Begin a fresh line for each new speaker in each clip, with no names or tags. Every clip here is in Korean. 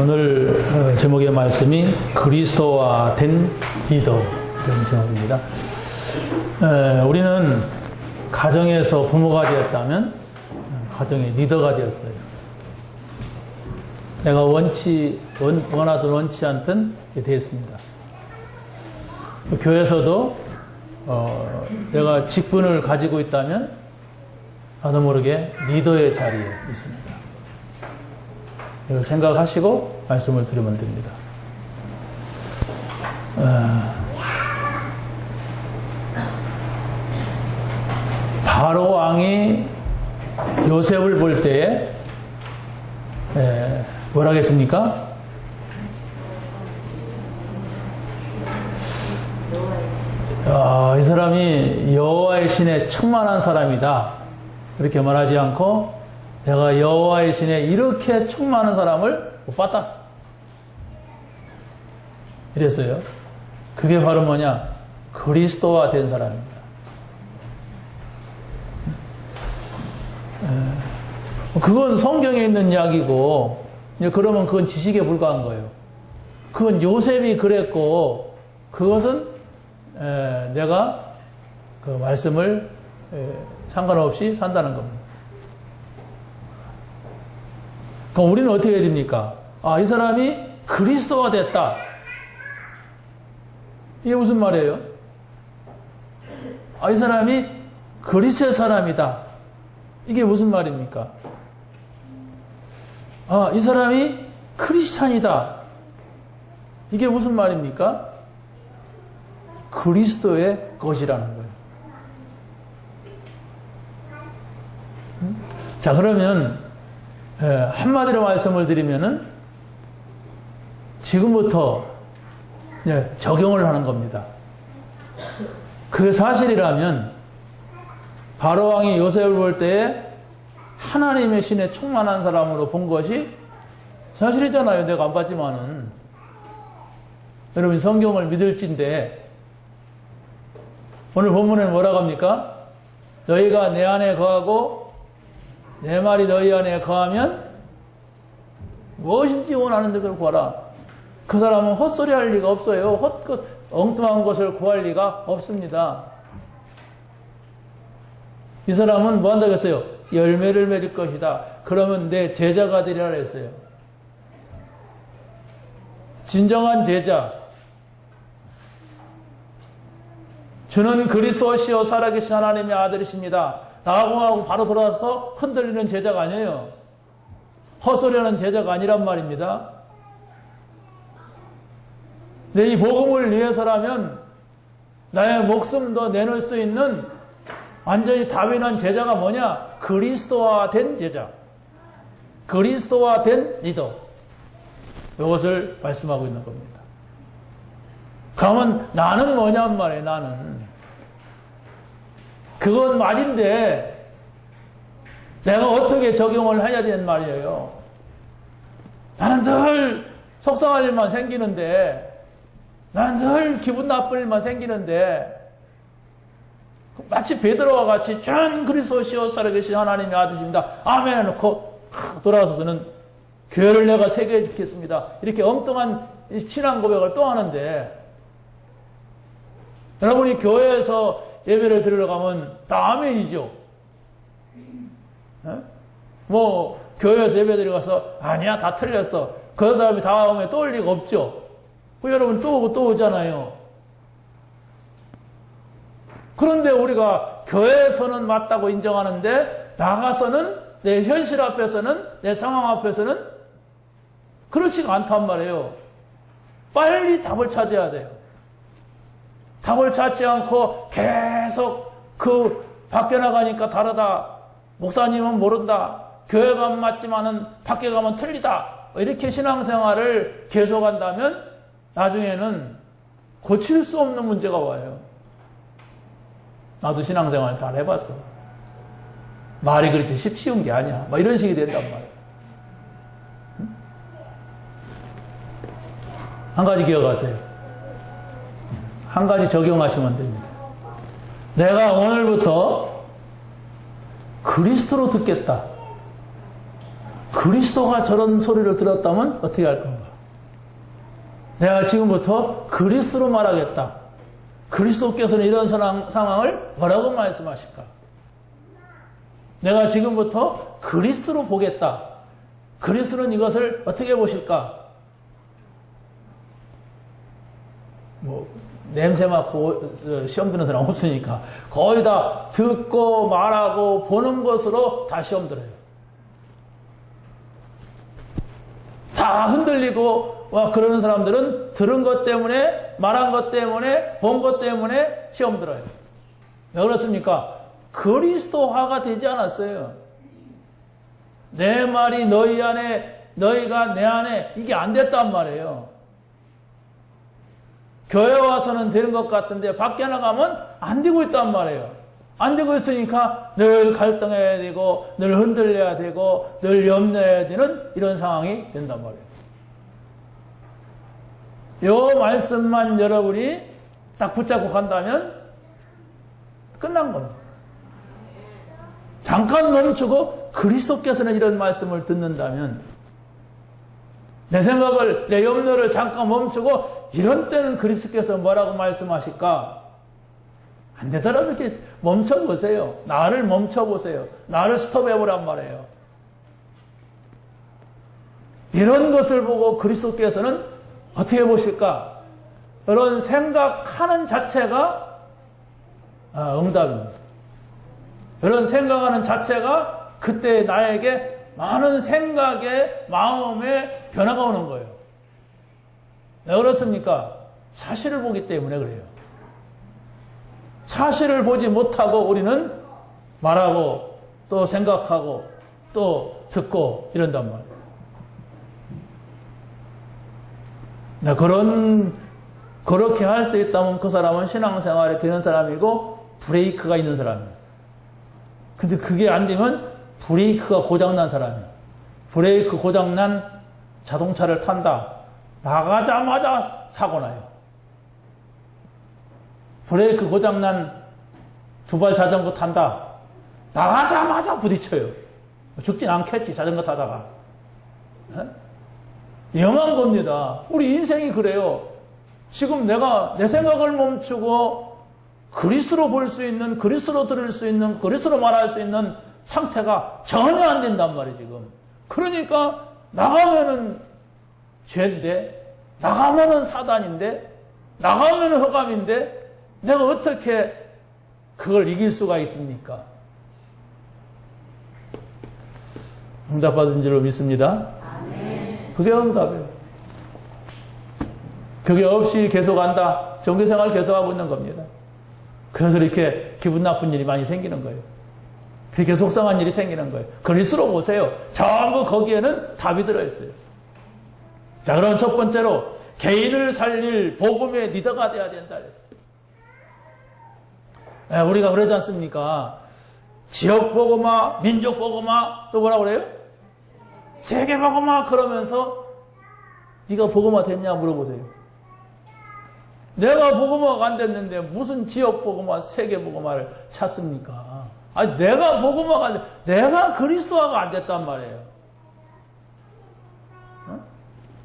오늘 제목의 말씀이 그리스도와 된 리더 이런 제목입니다. 우리는 가정에서 부모가 되었다면 가정의 리더가 되었어요. 내가 원하든 원치 않든 되었습니다. 교회에서도 내가 직분을 가지고 있다면 나도 모르게 리더의 자리에 있습니다. 이걸 생각하시고 말씀을 드리면 됩니다. 바로 왕이 요셉을 볼 때에 뭐라 하겠습니까? 이 사람이 여호와의 신에 충만한 사람이다. 이렇게 말하지 않고 내가 여호와의 신에 이렇게 충만한 사람을 못 봤다. 이랬어요. 그게 바로 뭐냐? 그리스도화 된 사람입니다. 그건 성경에 있는 이야기고, 그러면 그건 지식에 불과한 거예요. 그건 요셉이 그랬고, 그것은 내가 그 말씀을 상관없이 산다는 겁니다. 그럼 우리는 어떻게 해야 됩니까? 이 사람이 그리스도가 됐다. 이게 무슨 말이에요? 이 사람이 그리스도의 사람이다. 이게 무슨 말입니까? 이 사람이 크리스찬이다. 이게 무슨 말입니까? 그리스도의 것이라는 거예요. 자, 그러면 한마디로 말씀을 드리면은 지금부터 적용을 하는 겁니다. 그게 사실이라면 바로 왕이 요셉을 볼 때에 하나님의 신에 충만한 사람으로 본 것이 사실이잖아요. 내가 안 봤지만은. 여러분 성경을 믿을진데 오늘 본문에 뭐라고 합니까? 너희가 내 안에 거하고 내 말이 너희 안에 거하면 무엇인지 원하는 대로 구하라. 그 사람은 헛소리 할 리가 없어요. 엉뚱한 것을 구할 리가 없습니다. 이 사람은 뭐 한다고 했어요? 열매를 맺을 것이다. 그러면 내 제자가 되리라 했어요. 진정한 제자. 주는 그리스도시요 살아계신 하나님의 아들이십니다. 나하고 하고 바로 돌아와서 흔들리는 제자가 아니에요. 헛소리하는 제자가 아니란 말입니다. 내 이 복음을 위해서라면 나의 목숨도 내놓을 수 있는 완전히 다윈한 제자가 뭐냐? 그리스도화 된 제자. 그리스도화 된 리더. 이것을 말씀하고 있는 겁니다. 그러면 나는 뭐냔 말이에요, 나는. 그건 말인데 내가 어떻게 적용을 해야 되는 말이에요. 나는 늘 속상할 일만 생기는데 나는 늘 기분 나쁠 일만 생기는데 마치 베드로와 같이 전 그리스도시요 살아계신 하나님의 아들이십니다. 아멘 해놓고 돌아서서는 교회를 내가 세계에 지켰습니다. 이렇게 엉뚱한 신앙 고백을 또 하는데 여러분이 교회에서 예배를 드리러 가면 다 아멘이죠. 뭐 교회에서 예배 드리러 가서 아니야 다 틀렸어. 그 다음에 다음에 또 올 리가 없죠. 여러분 또 오고 또 오잖아요. 그런데 우리가 교회에서는 맞다고 인정하는데 나가서는 내 현실 앞에서는 내 상황 앞에서는 그렇지가 않단 말이에요. 빨리 답을 찾아야 돼요. 답을 찾지 않고 계속 밖에 나가니까 다르다. 목사님은 모른다. 교회 가면 맞지만은 밖에 가면 틀리다. 이렇게 신앙생활을 계속한다면 나중에는 고칠 수 없는 문제가 와요. 나도 신앙생활 잘 해봤어. 말이 그렇게 쉬운 게 아니야. 이런 식이 된단 말이야. 한 가지 기억하세요. 한 가지 적용하시면 됩니다. 내가 오늘부터 그리스도로 듣겠다. 그리스도가 저런 소리를 들었다면 어떻게 할 건가? 내가 지금부터 그리스도로 말하겠다. 그리스도께서는 이런 상황을 뭐라고 말씀하실까? 내가 지금부터 그리스도로 보겠다. 그리스도는 이것을 어떻게 보실까? 냄새 맡고 시험 드는 사람 없으니까 거의 다 듣고 말하고 보는 것으로 다 시험 들어요. 다 흔들리고 그러는 사람들은 들은 것 때문에, 말한 것 때문에, 본 것 때문에 시험 들어요. 왜 그렇습니까? 그리스도화가 되지 않았어요. 내 말이 너희 안에, 너희가 내 안에 이게 안 됐단 말이에요. 교회 와서는 되는 것 같은데 밖에 나가면 안 되고 있단 말이에요. 안 되고 있으니까 늘 갈등해야 되고 늘 흔들려야 되고 늘 염려해야 되는 이런 상황이 된단 말이에요. 이 말씀만 여러분이 딱 붙잡고 간다면 끝난 겁니다. 잠깐 멈추고 그리스도께서는 이런 말씀을 듣는다면 내 생각을, 내 염려를 잠깐 멈추고 이런 때는 그리스도께서 뭐라고 말씀하실까? 안 되더라도 이렇게 멈춰보세요. 나를 멈춰보세요. 나를 스톱해보란 말이에요. 이런 것을 보고 그리스도께서는 어떻게 보실까? 그런 생각하는 자체가 응답입니다. 그런 생각하는 자체가 그때 나에게 많은 생각에, 마음에 변화가 오는 거예요. 왜 그렇습니까? 사실을 보기 때문에 그래요. 사실을 보지 못하고 우리는 말하고 또 생각하고 또 듣고 이런단 말이에요. 그렇게 할 수 있다면 그 사람은 신앙생활에 되는 사람이고 브레이크가 있는 사람이에요. 근데 그게 안 되면 브레이크가 고장난 사람이에요. 브레이크 고장난 자동차를 탄다. 나가자마자 사고 나요. 브레이크 고장난 두발 자전거 탄다. 나가자마자 부딪혀요. 죽진 않겠지, 자전거 타다가. 위험한 겁니다. 우리 인생이 그래요. 지금 내가 내 생각을 멈추고 그리스도로 볼 수 있는, 그리스도로 들을 수 있는, 그리스도로 말할 수 있는 상태가 전혀 안 된단 말이에요, 지금. 그러니까 나가면은 죄인데, 나가면은 사단인데, 나가면은 흑암인데, 내가 어떻게 그걸 이길 수가 있습니까? 응답받은 줄로 믿습니다. 그게 응답이에요. 그게 없이 계속한다. 종교생활 계속하고 있는 겁니다. 그래서 이렇게 기분 나쁜 일이 많이 생기는 거예요. 그렇게 속상한 일이 생기는 거예요. 그리스도로 보세요. 전부 거기에는 답이 들어있어요. 자, 그럼 첫 번째로 개인을 살릴 복음의 리더가 돼야 된다 그랬어요. 우리가 그러지 않습니까? 지역 복음화, 민족 복음화, 또 뭐라 그래요? 세계 복음화 그러면서 네가 복음화 됐냐 물어보세요. 내가 복음화가 안 됐는데 무슨 지역 복음화, 세계 복음화를 찾습니까? 아니, 내가 복음화가 안 돼. 내가 그리스도화가 안 됐단 말이에요.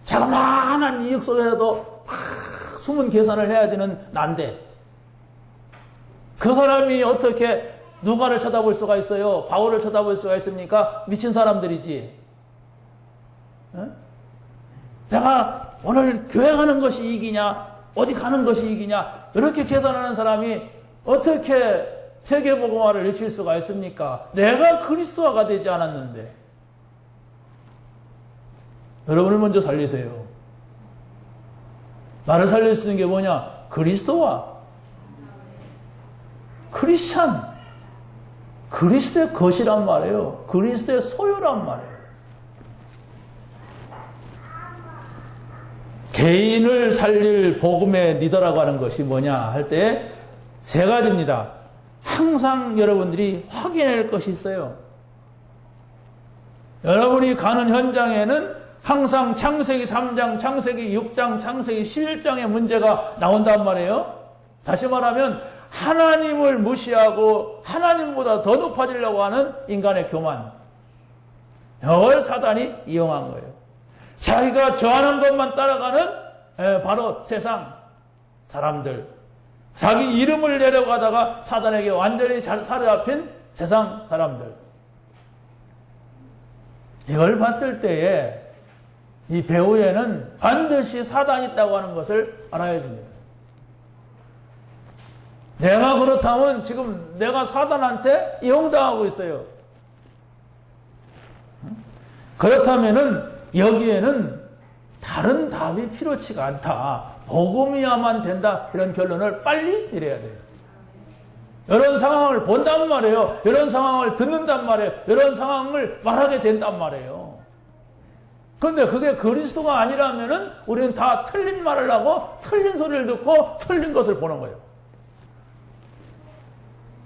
자그마한 이익 속에서도 막 숨은 계산을 해야 되는 난데 그 사람이 어떻게 누가를 쳐다볼 수가 있어요? 바울을 쳐다볼 수가 있습니까? 미친 사람들이지. 내가 오늘 교회 가는 것이 이익이냐? 어디 가는 것이 이익이냐? 이렇게 계산하는 사람이 어떻게 세계복음화를 외칠 수가 있습니까? 내가 그리스도화가 되지 않았는데. 여러분을 먼저 살리세요. 나를 살릴 수 있는 게 뭐냐? 그리스도화. 크리스찬. 그리스도의 것이란 말이에요. 그리스도의 소유란 말이에요. 개인을 살릴 복음의 리더라고 하는 것이 뭐냐 할 때 세 가지입니다. 항상 여러분들이 확인할 것이 있어요. 여러분이 가는 현장에는 항상 창세기 3장, 창세기 6장, 창세기 11장의 문제가 나온단 말이에요. 다시 말하면 하나님을 무시하고 하나님보다 더 높아지려고 하는 인간의 교만. 이걸 사단이 이용한 거예요. 자기가 좋아하는 것만 따라가는 바로 세상 사람들, 자기 이름을 내려가다가 사단에게 완전히 사로잡힌 세상 사람들. 이걸 봤을 때에 이 배후에는 반드시 사단이 있다고 하는 것을 알아야 됩니다. 내가 그렇다면 지금 내가 사단한테 이용당하고 있어요. 그렇다면은 여기에는 다른 답이 필요치가 않다. 복음이야만 된다. 이런 결론을 빨리 내려야 돼요. 이런 상황을 본단 말이에요. 이런 상황을 듣는단 말이에요. 이런 상황을 말하게 된단 말이에요. 그런데 그게 그리스도가 아니라면은 우리는 다 틀린 말을 하고 틀린 소리를 듣고 틀린 것을 보는 거예요.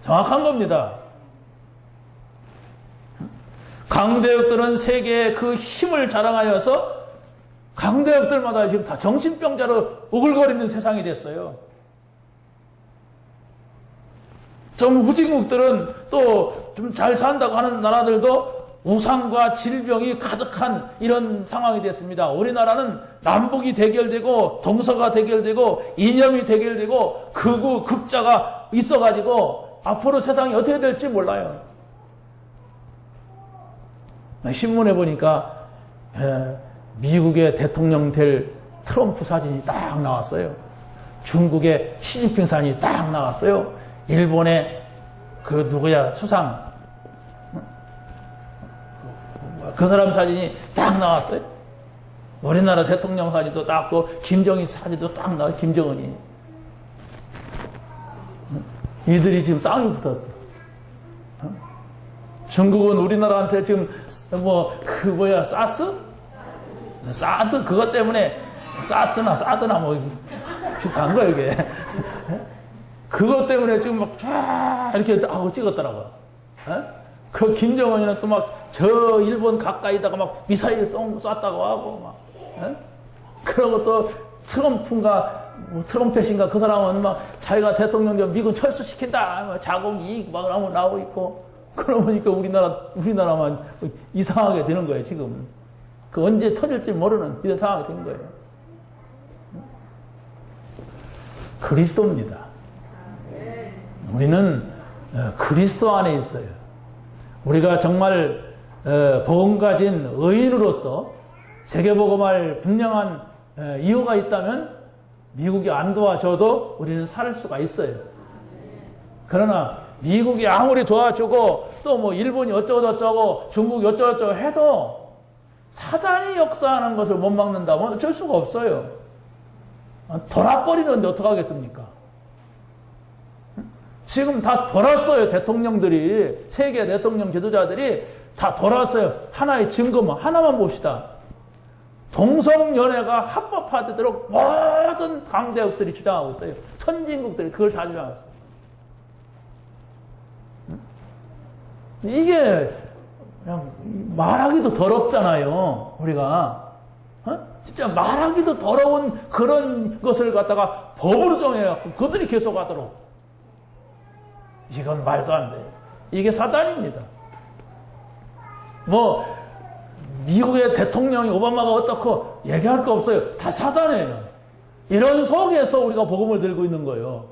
정확한 겁니다. 강대역들은 세계의 그 힘을 자랑하여서 강대역들마다 지금 다 정신병자로 우글거리는 세상이 됐어요. 좀 후진국들은 또 좀 잘 산다고 하는 나라들도 우상과 질병이 가득한 이런 상황이 됐습니다. 우리나라는 남북이 대결되고 동서가 대결되고 이념이 대결되고 극우 극자가 있어가지고 앞으로 세상이 어떻게 될지 몰라요. 신문에 보니까 미국의 대통령 될 트럼프 사진이 딱 나왔어요. 중국의 시진핑 사진이 딱 나왔어요. 일본의 그 누구야 수상 그 사람 사진이 딱 나왔어요. 우리나라 대통령 사진도 딱 또 김정일 사진도 딱 나와요. 김정은이. 이들이 지금 싸움이 붙었어. 중국은 우리나라한테 지금 사드 그것 때문에 사드나 비슷한 거 이게. 그것 때문에 지금 막 쫙 이렇게 하고 찍었더라고. 그 김정은이는 또 막 저 일본 가까이다가 막 미사일 쐈다고 하고 막. 그러고 또 트럼펫인가 그 사람은 막 자기가 대통령 좀 미군 철수시킨다. 자국 이익 막 나오고 있고. 그러니까 우리나라만 이상하게 되는 거예요, 지금. 그 언제 터질지 모르는 이런 상황이 되는 거예요. 그리스도입니다. 우리는 그리스도 안에 있어요. 우리가 정말 복음 가진 의인으로서 세계복음할 분명한 이유가 있다면 미국이 안 도와줘도 우리는 살 수가 있어요. 그러나 미국이 아무리 도와주고 또 뭐 일본이 어쩌고저쩌고 중국이 어쩌고저쩌고 해도 사단이 역사하는 것을 못 막는다면 어쩔 수가 없어요. 돌아버리는데 어떡하겠습니까? 지금 다 돌았어요. 대통령들이, 세계 대통령 지도자들이 다 돌았어요. 하나의 증거만, 하나만 봅시다. 동성연애가 합법화되도록 모든 강대국들이 주장하고 있어요. 선진국들이 그걸 다 주장하고 있어요. 이게 그냥 말하기도 더럽잖아요. 우리가. 진짜 말하기도 더러운 그런 것을 갖다가 법으로 정해갖고 그들이 계속하도록. 이건 말도 안 돼요. 이게 사단입니다. 미국의 대통령이 오바마가 어떻고 얘기할 거 없어요. 다 사단이에요. 이런 속에서 우리가 복음을 들고 있는 거예요.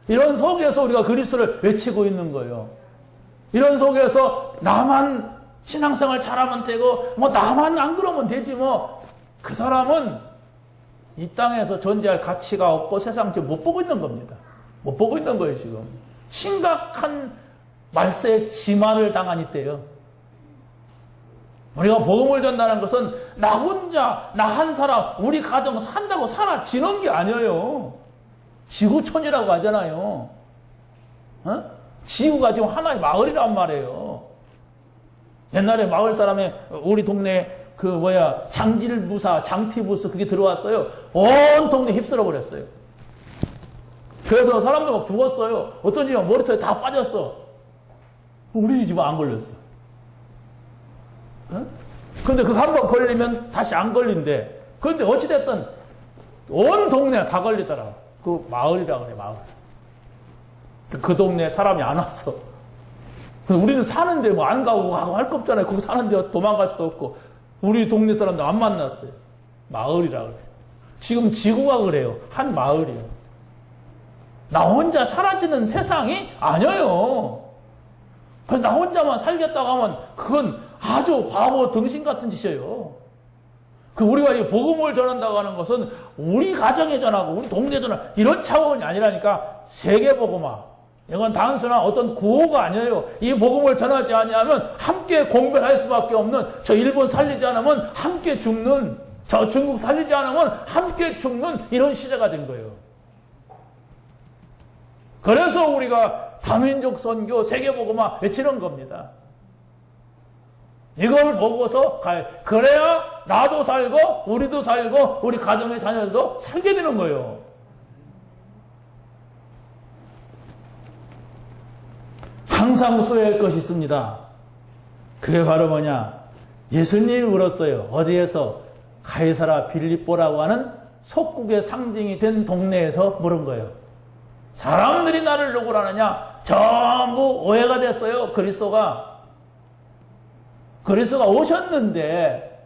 이런 속에서 우리가 그리스도를 외치고 있는 거예요. 이런 속에서 나만 신앙생활 잘하면 되고 나만 안 그러면 되지 그 사람은 이 땅에서 존재할 가치가 없고 세상 지금 못 보고 있는 겁니다. 못 보고 있는 거예요, 지금. 심각한 말세의 지마를 당한 이때요. 우리가 복음을 전다는 것은 나 혼자, 나 한 사람, 우리 가정 산다고 살아지는 게 아니에요. 지구촌이라고 하잖아요. 지구가 지금 하나의 마을이란 말이에요. 옛날에 마을 사람이 우리 동네 장질부사, 장티부스 그게 들어왔어요. 온 동네 휩쓸어 버렸어요. 그래서 사람들 막 죽었어요. 어떤 집은 머리털이 다 빠졌어. 우리 집은 안 걸렸어. 근데 그거 한 번 걸리면 다시 안 걸린대. 그런데 어찌됐든 온 동네 다 걸리더라. 그 마을이라 그래, 마을. 그 동네에 사람이 안 왔어. 우리는 사는데 뭐 안 가고 할 거 없잖아요. 거기 사는데 도망갈 수도 없고. 우리 동네 사람들 안 만났어요. 마을이라 그래요. 지금 지구가 그래요. 한 마을이요. 나 혼자 사라지는 세상이 아니에요. 나 혼자만 살겠다고 하면 그건 아주 바보 등신 같은 짓이에요. 우리가 이 복음을 전한다고 하는 것은 우리 가정에 전하고 우리 동네 전하고 이런 차원이 아니라니까. 세계복음화. 이건 단순한 어떤 구호가 아니에요. 이 복음을 전하지 아니하면 함께 공변할 수밖에 없는, 저 일본 살리지 않으면 함께 죽는, 저 중국 살리지 않으면 함께 죽는 이런 시대가 된 거예요. 그래서 우리가 다민족 선교, 세계복음화 외치는 겁니다. 이걸 보고서 그래야 나도 살고 우리도 살고 우리 가정의 자녀들도 살게 되는 거예요. 항상 소유할 것이 있습니다. 그게 바로 뭐냐? 예수님이 물었어요. 어디에서? 가이사라 빌립보라고 하는 속국의 상징이 된 동네에서 물은 거예요. 사람들이 나를 누구로 하느냐? 전부 오해가 됐어요. 그리스도가 오셨는데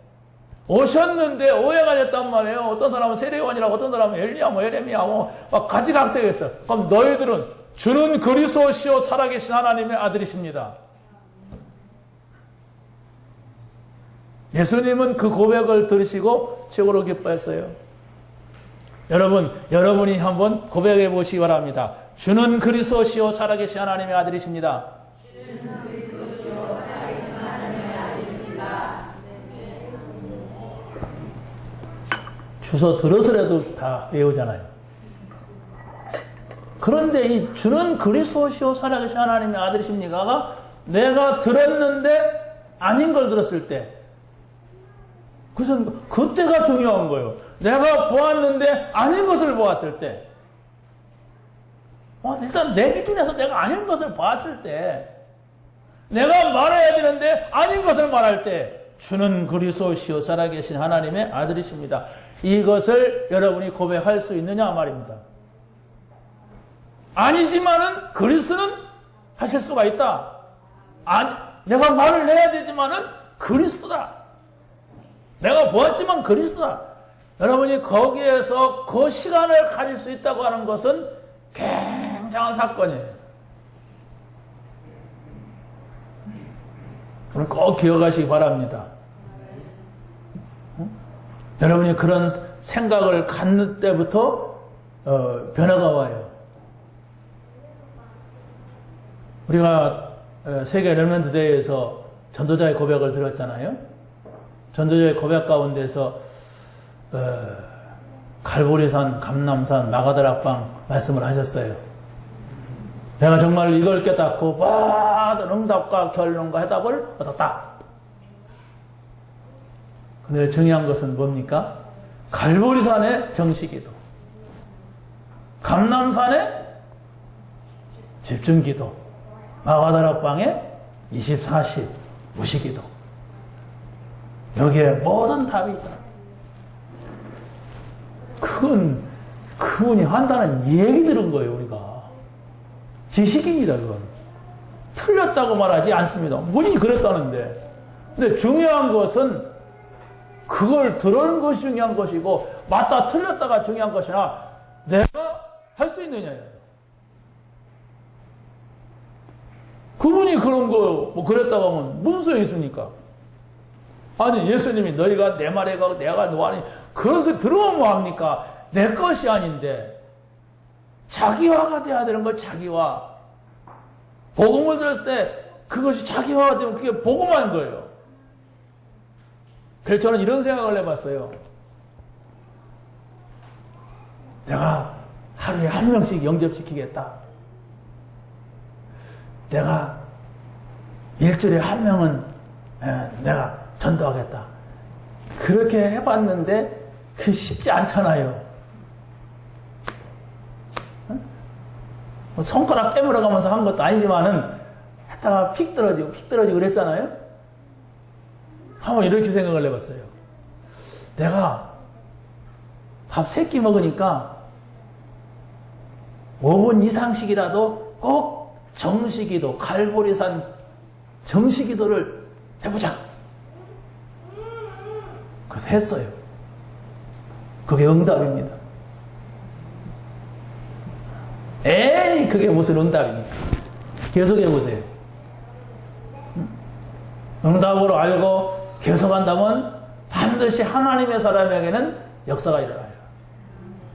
오해가 됐단 말이에요. 어떤 사람은 세례요한이라고, 어떤 사람은 엘리야, 예레미야, 막 가지각색했어요. 그럼 너희들은 주는 그리스도시요 살아계신 하나님의 아들이십니다. 예수님은 그 고백을 들으시고 최고로 기뻐했어요. 여러분이 한번 고백해 보시기 바랍니다. 주는 그리스도시요 살아계신 하나님의 아들이십니다. 주는 그리스도시요 살아계신 하나님의 아들이십니다. 주소 들어서라도 다 외우잖아요. 그런데 이 주는 그리스도시요 살아계신 하나님의 아들이십니까가 내가 들었는데 아닌 걸 들었을 때, 그래서 그때가 중요한 거예요. 내가 보았는데 아닌 것을 보았을 때, 일단 내 기준에서 내가 아닌 것을 보았을 때, 내가 말해야 되는데 아닌 것을 말할 때, 주는 그리스도시요 살아계신 하나님의 아들이십니다. 이것을 여러분이 고백할 수 있느냐 말입니다. 아니지만은 그리스도는 하실 수가 있다. 내가 말을 해야 되지만은 그리스도다. 내가 보았지만 그리스도다. 여러분이 거기에서 그 시간을 가질 수 있다고 하는 것은 굉장한 사건이에요. 그럼 꼭 기억하시기 바랍니다. 여러분이 그런 생각을 갖는 때부터 변화가 와요. 우리가 세계 렘넌트 대회에서 전도자의 고백을 들었잖아요. 전도자의 고백 가운데서 갈보리산, 감남산, 마가다락방 말씀을 하셨어요. 내가 정말 이걸 깨닫고 모든 응답과 결론과 해답을 얻었다. 근데 중요한 것은 뭡니까? 갈보리산의 정식기도, 감남산의 집중기도, 마가다락방의 24시 무시기도. 여기에 모든 답이 있다. 그분이 한다는 얘기 들은 거예요, 우리가. 지식입니다, 그건. 틀렸다고 말하지 않습니다. 본인이 그랬다는데. 근데 중요한 것은 그걸 들은 것이 중요한 것이고, 맞다, 틀렸다가 중요한 것이나, 내가 할 수 있느냐예요. 그분이 그런 거, 그랬다고 하면 무슨 소용이 있습니까? 아니, 예수님이 너희가 내 말에 가고 내가 노하니, 그런 소리 들으면 뭐합니까? 내 것이 아닌데, 자기화가 돼야 되는 거, 자기화. 복음을 들었을 때, 그것이 자기화가 되면 그게 복음한 거예요. 그래서 저는 이런 생각을 해봤어요. 내가 하루에 한 명씩 영접시키겠다. 내가 일주일에 한 명은 내가 전도하겠다. 그렇게 해봤는데 그게 쉽지 않잖아요. 손가락 깨물어 가면서 한 것도 아니지만은 했다가 픽 떨어지고 그랬잖아요. 한번 이렇게 생각을 해봤어요. 내가 밥 3끼 먹으니까 5분 이상씩이라도 꼭 정식기도, 갈보리산 정시 기도를 해보자. 그래서 했어요. 그게 응답입니다. 에이, 그게 무슨 응답입니까? 계속 해보세요. 응답으로 알고 계속한다면 반드시 하나님의 사람에게는 역사가 일어나요.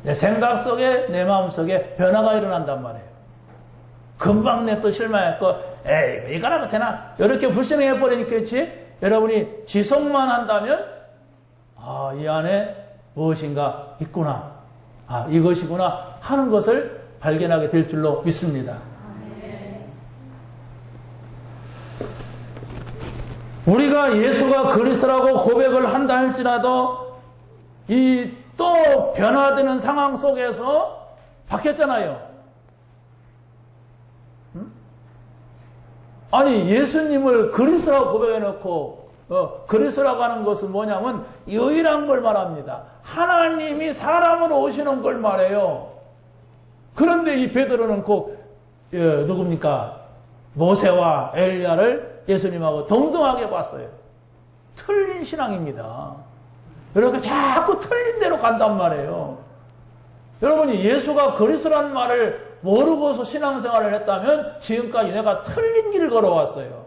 내 생각 속에, 내 마음 속에 변화가 일어난단 말이에요. 금방 내 또 실망했고, 에이, 이거라도 되나? 이렇게 불신해버리겠지? 여러분이 지속만 한다면, 아, 이 안에 무엇인가 있구나. 아, 이것이구나 하는 것을 발견하게 될 줄로 믿습니다. 우리가 예수가 그리스도라고 고백을 한다 할지라도 이 또 변화되는 상황 속에서 바뀌었잖아요. 아니, 예수님을 그리스도라고 고백해놓고 그리스도라고 하는 것은 뭐냐면 유일한 걸 말합니다. 하나님이 사람으로 오시는 걸 말해요. 그런데 이 베드로는 꼭 누굽니까? 모세와 엘리야를 예수님하고 동등하게 봤어요. 틀린 신앙입니다. 이렇게 자꾸 틀린 대로 간단 말이에요. 여러분이 예수가 그리스도라는 말을 모르고서 신앙생활을 했다면 지금까지 내가 틀린 길을 걸어왔어요.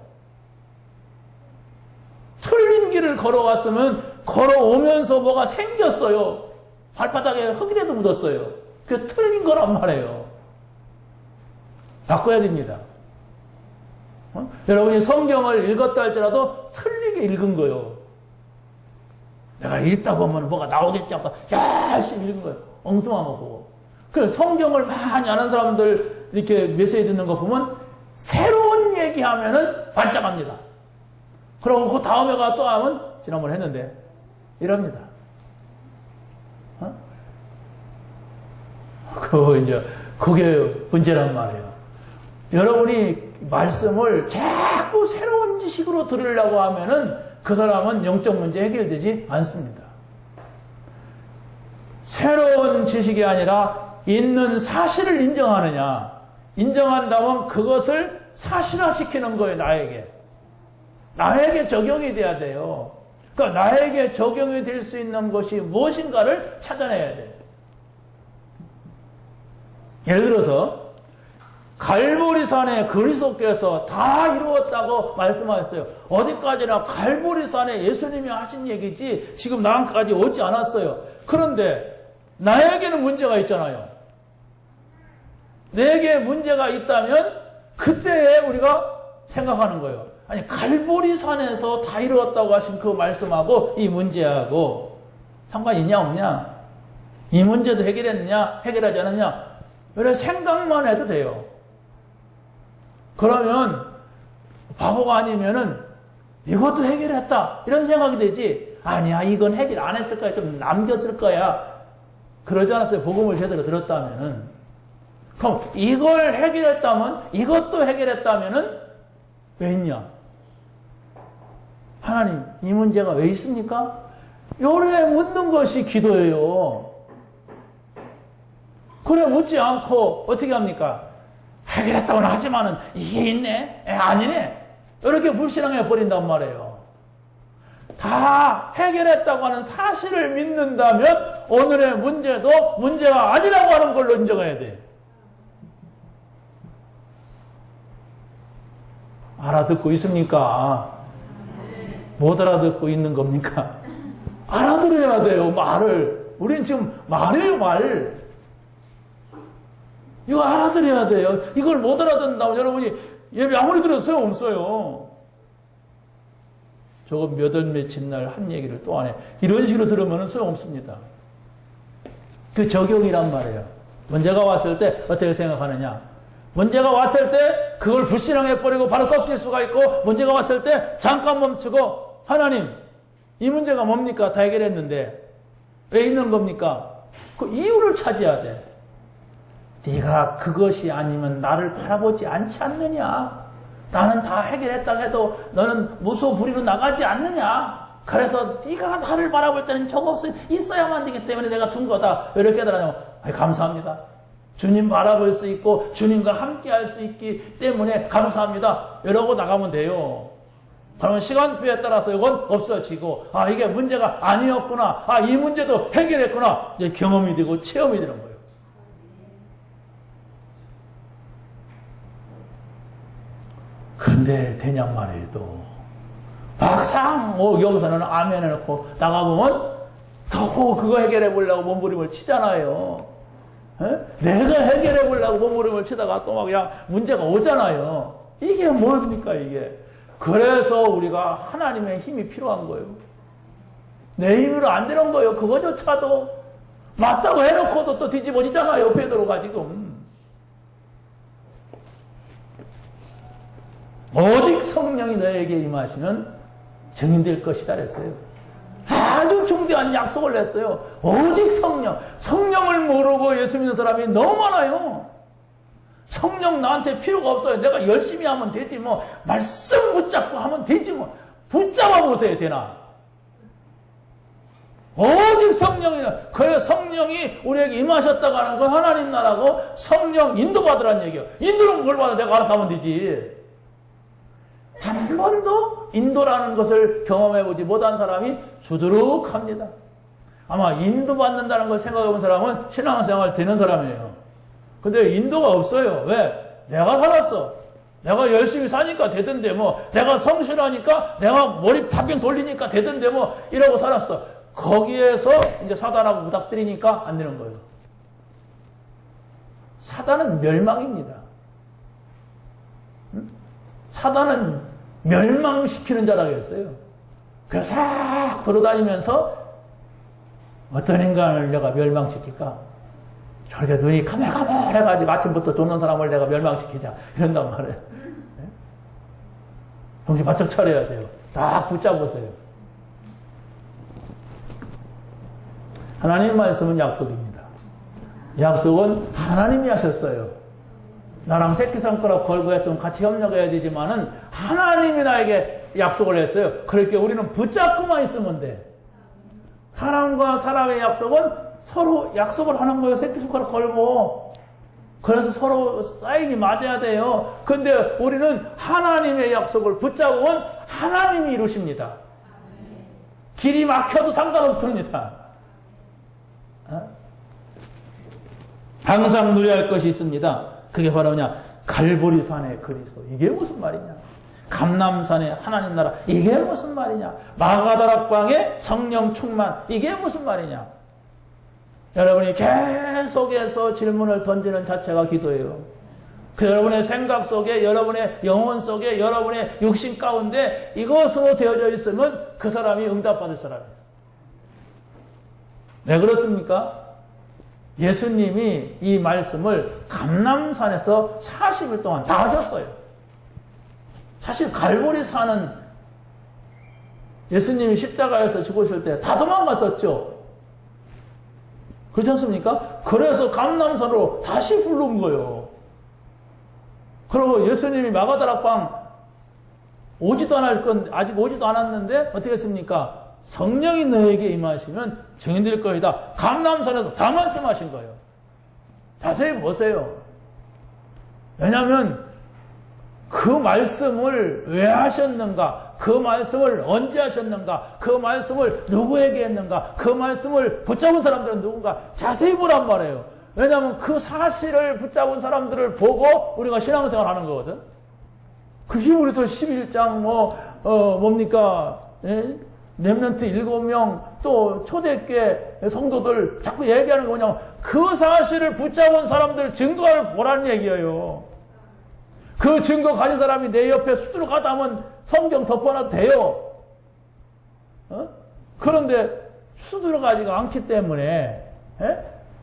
틀린 길을 걸어왔으면 걸어오면서 뭐가 생겼어요. 발바닥에 흙이라도 묻었어요. 그게 틀린 거란 말이에요. 바꿔야 됩니다. 여러분이 성경을 읽었다 할지라도 틀리게 읽은 거예요. 내가 읽다 보면 뭐가 나오겠지 하고 열심히 읽은 거예요. 엉뚱한 거 보고. 그래서 성경을 많이 아는 사람들 이렇게 메시지 듣는 거 보면 새로운 얘기하면은 반짝합니다. 그러고 그 다음에 가 또 하면 지난번에 했는데 이럽니다. 그게 문제란 말이에요. 여러분이 말씀을 자꾸 새로운 지식으로 들으려고 하면은 그 사람은 영적 문제 해결되지 않습니다. 새로운 지식이 아니라 있는 사실을 인정하느냐. 인정한다면 그것을 사실화시키는 거예요, 나에게. 나에게 적용이 돼야 돼요. 그러니까 나에게 적용이 될 수 있는 것이 무엇인가를 찾아내야 돼요. 예를 들어서 갈보리산에 그리스도께서 다 이루었다고 말씀하셨어요. 어디까지나 갈보리산에 예수님이 하신 얘기지 지금 나한테까지 오지 않았어요. 그런데 나에게는 문제가 있잖아요. 내게 문제가 있다면 그때에 우리가 생각하는 거예요. 아니, 갈보리산에서 다 이루었다고 하신 그 말씀하고 이 문제하고 상관이 있냐 없냐? 이 문제도 해결했느냐 해결하지 않았느냐? 이런 생각만 해도 돼요. 그러면 바보가 아니면은 이것도 해결했다 이런 생각이 되지. 아니야, 이건 해결 안 했을 거야, 좀 남겼을 거야. 그러지 않았어요. 복음을 제대로 들었다면은. 그럼 이걸 해결했다면, 이것도 해결했다면은 왜 있냐? 하나님, 이 문제가 왜 있습니까? 요래 묻는 것이 기도예요. 그래 묻지 않고 어떻게 합니까? 해결했다고는 하지만은 이게 있네? 아니네? 이렇게 불신앙해 버린단 말이에요. 다 해결했다고 하는 사실을 믿는다면 오늘의 문제도 문제가 아니라고 하는 걸로 인정해야 돼. 알아듣고 있습니까? 못 알아듣고 있는 겁니까? 알아들어야 돼요, 말을. 우린 지금 말이에요, 말. 이거 알아들어야 돼요. 이걸 못 알아듣는다고 여러분이 예배 아무리 들어도 소용없어요. 저거 몇 월 며칠 날 한 얘기를 또 안 해. 이런 식으로 들으면 소용없습니다. 그 적용이란 말이에요. 문제가 왔을 때 어떻게 생각하느냐. 문제가 왔을 때 그걸 불신앙해버리고 바로 꺾일 수가 있고, 문제가 왔을 때 잠깐 멈추고, 하나님, 이 문제가 뭡니까? 다 해결했는데 왜 있는 겁니까? 그 이유를 찾아야 돼. 네가 그것이 아니면 나를 바라보지 않지 않느냐? 나는 다 해결했다 해도 너는 무소불위로 나가지 않느냐? 그래서 네가 나를 바라볼 때는 저것이 있어야만 되기 때문에 내가 준 거다. 이렇게 하더라면 감사합니다. 주님 바라볼 수 있고 주님과 함께 할 수 있기 때문에 감사합니다. 이러고 나가면 돼요. 그러면 시간표에 따라서 이건 없어지고, 아, 이게 문제가 아니었구나. 아, 이 문제도 해결했구나. 이제 경험이 되고 체험이 되는 거예요. 근데 되냔 말이에요. 막상 여기서는 아멘 해놓고 나가보면 더 그거 해결해 보려고 몸부림을 치잖아요. 에? 내가 해결해 보려고 몸부림을 치다가 또 막 그냥 문제가 오잖아요. 이게 뭡니까 이게. 그래서 우리가 하나님의 힘이 필요한 거예요. 내 힘으로 안 되는 거예요. 그거조차도 맞다고 해놓고도 또 뒤집어지잖아요. 베드로가 지금. 오직 성령이 너에게 임하시면 증인될 것이다 그랬어요. 아주 중대한 약속을 냈어요. 오직 성령. 성령을 모르고 예수 믿는 사람이 너무 많아요. 성령 나한테 필요가 없어요. 내가 열심히 하면 되지 뭐. 말씀 붙잡고 하면 되지 뭐. 붙잡아 보세요. 되나? 오직 성령이다. 그 성령이 우리에게 임하셨다고 하는 건 하나님 나라고 성령 인도받으라는 얘기예요. 인도는 뭘 받아? 내가 알아서 하면 되지. 한 번도 인도라는 것을 경험해보지 못한 사람이 수두룩합니다. 아마 인도받는다는 걸 생각해본 사람은 신앙생활 되는 사람이에요. 근데 인도가 없어요. 왜? 내가 살았어. 내가 열심히 사니까 되던데 뭐, 내가 성실하니까, 내가 머리 파병 돌리니까 되던데 뭐, 이러고 살았어. 거기에서 이제 사단하고 부닥뜨리니까 안 되는 거예요. 사단은 멸망입니다. 사단은 멸망시키는 자라고 했어요. 그래서 싹 돌아다니면서 어떤 인간을 내가 멸망시킬까? 저렇게 눈이 카멜카멜해가지고 아침부터 도는 사람을 내가 멸망시키자. 이런단 말이에요. 정신 바짝 차려야 돼요. 딱 붙잡으세요. 하나님 말씀은 약속입니다. 약속은 하나님이 하셨어요. 나랑 새끼손가락 걸고 했으면 같이 협력해야 되지만은 하나님이 나에게 약속을 했어요. 그렇게 우리는 붙잡고만 있으면 돼. 사람과 사람의 약속은 서로 약속을 하는 거예요. 새끼손가락 걸고. 그래서 서로 사인이 맞아야 돼요. 근데 우리는 하나님의 약속을 붙잡으면 하나님이 이루십니다. 길이 막혀도 상관없습니다. 항상 누려야 할 것이 있습니다. 그게 바로 뭐냐? 갈보리산의 그리스도. 이게 무슨 말이냐? 감람산의 하나님 나라. 이게 무슨 말이냐? 마가다락방의 성령 충만. 이게 무슨 말이냐? 여러분이 계속해서 질문을 던지는 자체가 기도예요. 그 여러분의 생각 속에, 여러분의 영혼 속에, 여러분의 육신 가운데 이것으로 되어져 있으면 그 사람이 응답받을 사람이에요. 왜 그렇습니까? 예수님이 이 말씀을 감람산에서 40일 동안 다 하셨어요. 사실 갈보리산은 예수님이 십자가에서 죽으실 때 다 도망갔었죠. 그렇지 않습니까? 그래서 감람산으로 다시 부른 거예요. 그리고 예수님이 마가다락방 오지도 않을 건 아직 오지도 않았는데 어떻게 했습니까? 성령이 너에게 임하시면 증인될 것이다. 감람산에서 다 말씀하신 거예요. 자세히 보세요. 왜냐하면 그 말씀을 왜 하셨는가? 그 말씀을 언제 하셨는가? 그 말씀을 누구에게 했는가? 그 말씀을 붙잡은 사람들은 누군가? 자세히 보란 말이에요. 왜냐하면 그 사실을 붙잡은 사람들을 보고 우리가 신앙생활 하는 거거든. 그 히브리서 11장 뭡니까? 예? 렘넌트 7명 또 초대교회 성도들 자꾸 얘기하는 거 뭐냐면 그 사실을 붙잡은 사람들 증거를 보라는 얘기예요. 그 증거 가진 사람이 내 옆에 수두룩 하다 하면 성경 덮어놔도 돼요. 그런데 수두룩 하지가 않기 때문에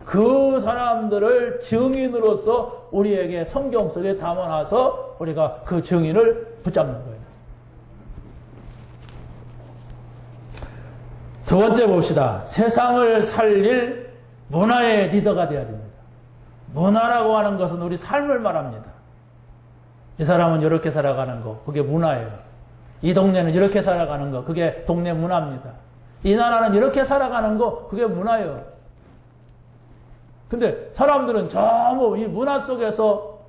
그 사람들을 증인으로서 우리에게 성경 속에 담아놔서 우리가 그 증인을 붙잡는 거예요. 두 번째 봅시다. 세상을 살릴 문화의 리더가 되어야 됩니다. 문화라고 하는 것은 우리 삶을 말합니다. 이 사람은 이렇게 살아가는 거, 그게 문화예요. 이 동네는 이렇게 살아가는 거, 그게 동네 문화입니다. 이 나라는 이렇게 살아가는 거, 그게 문화예요. 근데 사람들은 전부 이 문화 속에서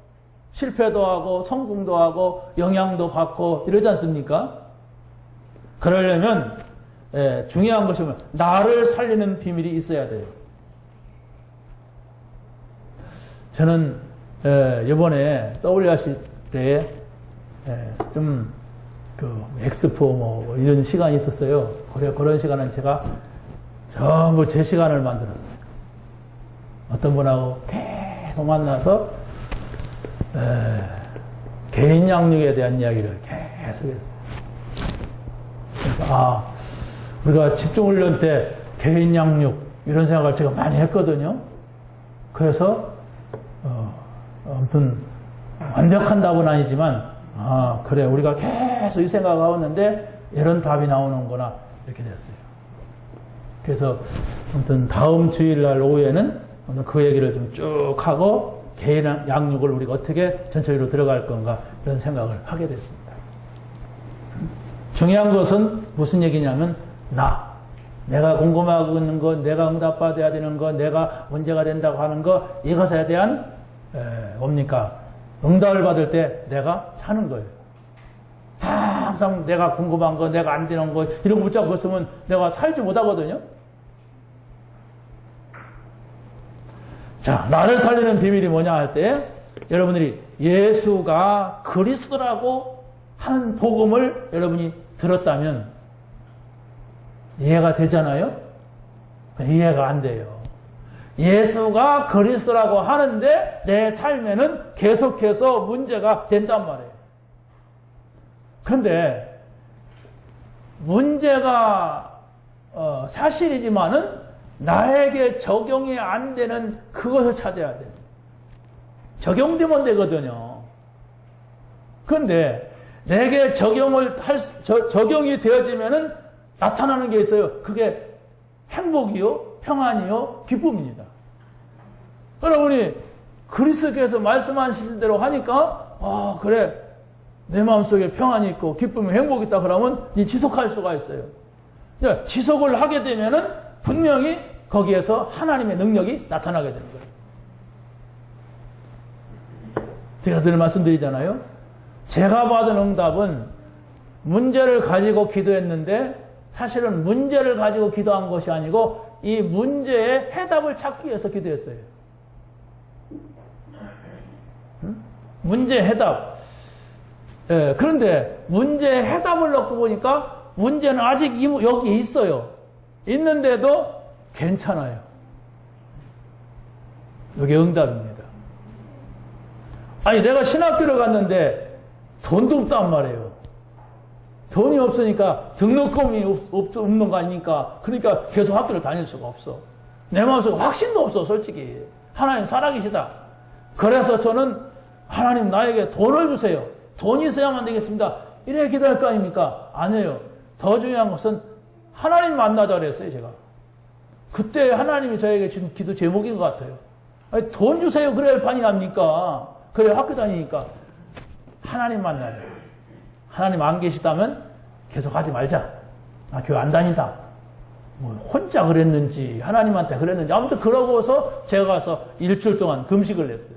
실패도 하고 성공도 하고 영향도 받고 이러지 않습니까? 그러려면 중요한 것이 나를 살리는 비밀이 있어야 돼요. 저는 이번에 WRC 때에 좀 엑스포 뭐 이런 시간이 있었어요. 그런 시간은 제가 전부 제 시간을 만들었어요. 어떤 분하고 계속 만나서 개인 양육에 대한 이야기를 계속 했어요. 그래서 우리가 집중훈련 때 개인 양육 이런 생각을 제가 많이 했거든요. 그래서 아무튼 완벽한답은 아니지만 그래 우리가 계속 이 생각을 하고 있는데 이런 답이 나오는구나 이렇게 됐어요. 그래서 아무튼 다음 주일날 오후에는 그 얘기를 좀 쭉 하고 개인 양육을 우리가 어떻게 전체적으로 들어갈 건가 이런 생각을 하게 됐습니다. 중요한 것은 무슨 얘기냐면 내가 궁금하고 있는 거, 내가 응답받아야 되는 거, 내가 문제가 된다고 하는 거, 이것에 대한 뭡니까? 응답을 받을 때 내가 사는 거예요. 항상 내가 궁금한 거, 내가 안 되는 거 이런 거 붙잡고 있으면 내가 살지 못하거든요. 자, 나를 살리는 비밀이 뭐냐 할 때 여러분들이 예수가 그리스도라고 하는 복음을 여러분이 들었다면 이해가 되잖아요? 이해가 안 돼요. 예수가 그리스도라고 하는데 내 삶에는 계속해서 문제가 된단 말이에요. 그런데 문제가 사실이지만은 나에게 적용이 안 되는 그것을 찾아야 돼요. 적용되면 되거든요. 그런데 내게 적용이 되어지면은 나타나는 게 있어요. 그게 행복이요, 평안이요, 기쁨입니다. 여러분이 그리스도께서 말씀하신 대로 하니까 그래 내 마음속에 평안이 있고 기쁨이 행복이 있다 그러면 지속할 수가 있어요. 지속을 하게 되면은 분명히 거기에서 하나님의 능력이 나타나게 되는 거예요. 제가 늘 말씀드리잖아요. 제가 받은 응답은 문제를 가지고 기도했는데 사실은 문제를 가지고 기도한 것이 아니고 이 문제의 해답을 찾기 위해서 기도했어요. 문제의 해답. 그런데 문제의 해답을 넣고 보니까 문제는 아직 여기에 있어요. 있는데도 괜찮아요. 이게 응답입니다. 아니 내가 신학교를 갔는데 돈도 없단 말이에요. 돈이 없으니까 등록금이 없는 거 아닙니까? 그러니까 계속 학교를 다닐 수가 없어. 내 마음속에 확신도 없어 솔직히. 하나님 살아계시다. 그래서 저는 하나님 나에게 돈을 주세요. 돈이 있어야만 되겠습니다. 이래 기도할 거 아닙니까? 아니에요. 더 중요한 것은 하나님 만나자 그랬어요 제가. 그때 하나님이 저에게 준 기도 제목인 것 같아요. 아니, 돈 주세요 그래야 판이 납니까? 그래 학교 다니니까 하나님 만나자. 하나님 안 계시다면 계속 하지 말자. 교회 안 다닌다. 뭐 혼자 그랬는지 하나님한테 그랬는지 아무튼 그러고서 제가 가서 일주일 동안 금식을 했어요.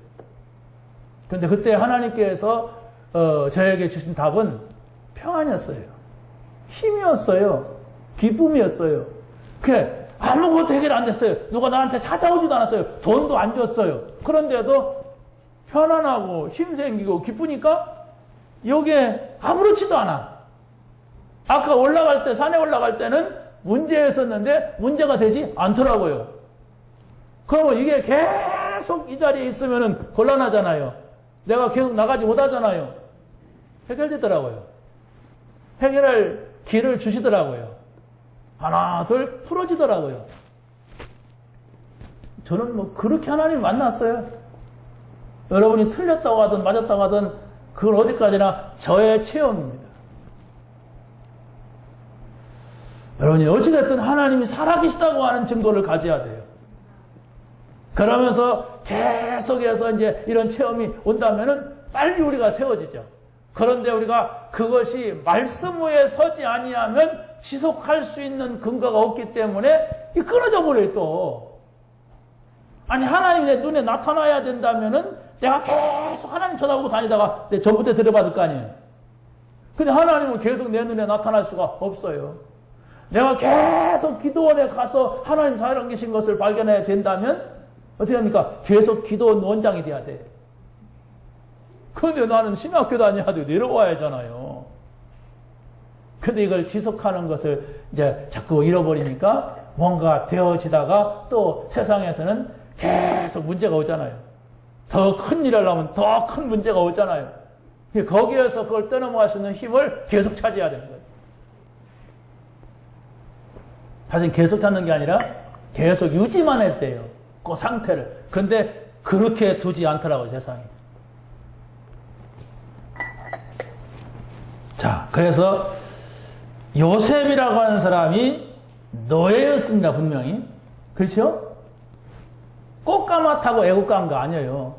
그런데 그때 하나님께서 저에게 주신 답은 평안이었어요. 힘이었어요. 기쁨이었어요. 그게 아무것도 해결 안 됐어요. 누가 나한테 찾아오지도 않았어요. 돈도 안 줬어요. 그런데도 편안하고 힘 생기고 기쁘니까 여기에 아무렇지도 않아. 아까 올라갈 때 산에 올라갈 때는 문제였었는데 문제가 되지 않더라고요. 그러면 이게 계속 이 자리에 있으면 곤란하잖아요. 내가 계속 나가지 못하잖아요. 해결되더라고요. 해결할 길을 주시더라고요. 하나 둘 풀어지더라고요. 저는 뭐 그렇게 하나님 만났어요. 여러분이 틀렸다고 하든 맞았다고 하든 그건 어디까지나 저의 체험입니다. 여러분이 어찌됐든 하나님이 살아계시다고 하는 증거를 가져야 돼요. 그러면서 계속해서 이제 이런 체험이 온다면은 빨리 우리가 세워지죠. 그런데 우리가 그것이 말씀 위에 서지 아니하면 지속할 수 있는 근거가 없기 때문에 끊어져 버려요 또. 아니 하나님이 내 눈에 나타나야 된다면은 내가 계속 하나님 쳐다보고 다니다가 내 전부터 들어받을 거 아니에요. 근데 하나님은 계속 내 눈에 나타날 수가 없어요. 내가 계속 기도원에 가서 하나님 살아계신 것을 발견해야 된다면 어떻게 합니까? 계속 기도원 원장이 돼야 돼. 그런데 나는 신학교 다녀도 내려와야 하잖아요. 근데 이걸 지속하는 것을 이제 자꾸 잃어버리니까 뭔가 되어지다가 또 세상에서는 계속 문제가 오잖아요. 더 큰 일을 하려면 더 큰 문제가 오잖아요. 거기에서 그걸 떠넘어갈 수 있는 힘을 계속 찾아야 되는 거예요. 사실 계속 찾는 게 아니라 계속 유지만 했대요. 그 상태를. 근데 그렇게 두지 않더라고요, 세상이. 자, 그래서 요셉이라고 하는 사람이 노예였습니다, 분명히. 그렇죠? 꽃가마 타고 애국 간 거 아니에요.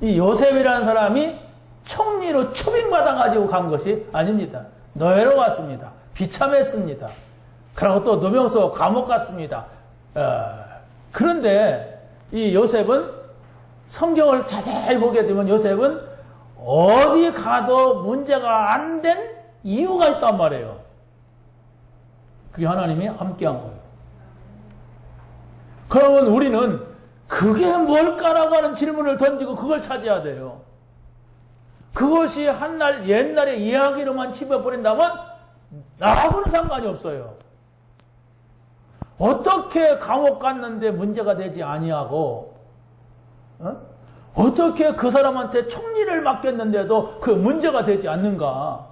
이 요셉이라는 사람이 총리로 초빙받아가지고 간 것이 아닙니다. 노예로 왔습니다. 비참했습니다. 그리고 또 누명서 감옥 갔습니다. 그런데 이 요셉은 성경을 자세히 보게 되면 요셉은 어디 가도 문제가 안 된 이유가 있단 말이에요. 그게 하나님이 함께한 거예요. 그러면 우리는 그게 뭘까라고 하는 질문을 던지고 그걸 찾아야 돼요. 그것이 한날 옛날의 이야기로만 집어버린다면 나하고는 상관이 없어요. 어떻게 감옥 갔는데 문제가 되지 아니하고 어떻게 그 사람한테 총리를 맡겼는데도 그 문제가 되지 않는가?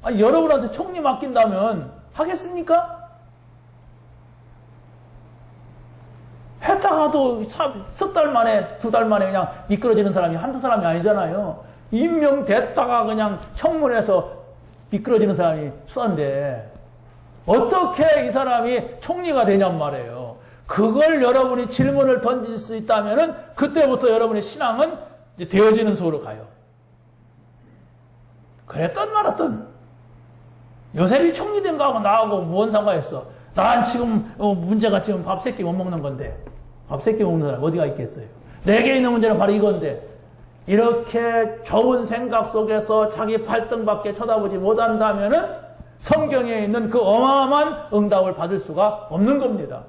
아니, 여러분한테 총리 맡긴다면 하겠습니까? 했다가도 석 달 만에, 두 달 만에 그냥 미끄러지는 사람이 한두 사람이 아니잖아요. 임명됐다가 그냥 청문회에서 미끄러지는 사람이 수한데 어떻게 이 사람이 총리가 되냔 말이에요. 그걸 여러분이 질문을 던질 수 있다면은 그때부터 여러분의 신앙은 이제 되어지는 속으로 가요. 그랬던 말았던 요셉이 총리 된 거하고 나하고 무슨 상관있어? 난 지금 문제가 지금 밥 세 끼 못 먹는 건데 밥 세 끼 먹는 사람 어디가 있겠어요? 내게 있는 문제는 바로 이건데 이렇게 좋은 생각 속에서 자기 발등밖에 쳐다보지 못한다면은 성경에 있는 그 어마어마한 응답을 받을 수가 없는 겁니다.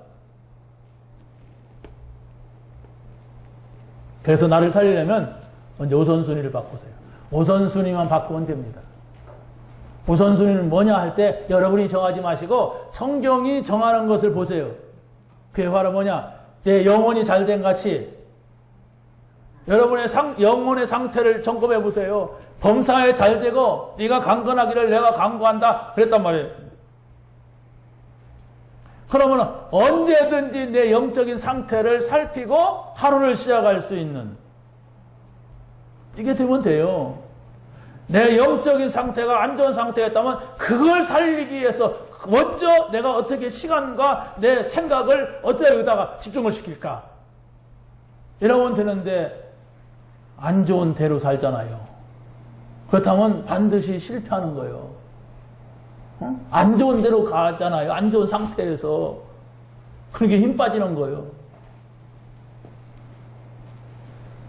그래서 나를 살리려면 먼저 우선순위를 바꾸세요. 우선순위만 바꾸면 됩니다. 우선순위는 뭐냐 할 때 여러분이 정하지 마시고 성경이 정하는 것을 보세요. 그게 바로 뭐냐? 내 영혼이 잘된 같이 여러분의 영혼의 상태를 점검해 보세요. 범사에 잘되고 네가 강건하기를 내가 강구한다 그랬단 말이에요. 그러면 언제든지 내 영적인 상태를 살피고 하루를 시작할 수 있는 이게 되면 돼요. 내 영적인 상태가 안 좋은 상태였다면 그걸 살리기 위해서 먼저 내가 어떻게 시간과 내 생각을 어떻게 여기다가 집중을 시킬까? 이러면 되는데 안 좋은 대로 살잖아요. 그렇다면 반드시 실패하는 거예요. 안 좋은 대로 가잖아요. 안 좋은 상태에서. 그렇게 힘 빠지는 거예요.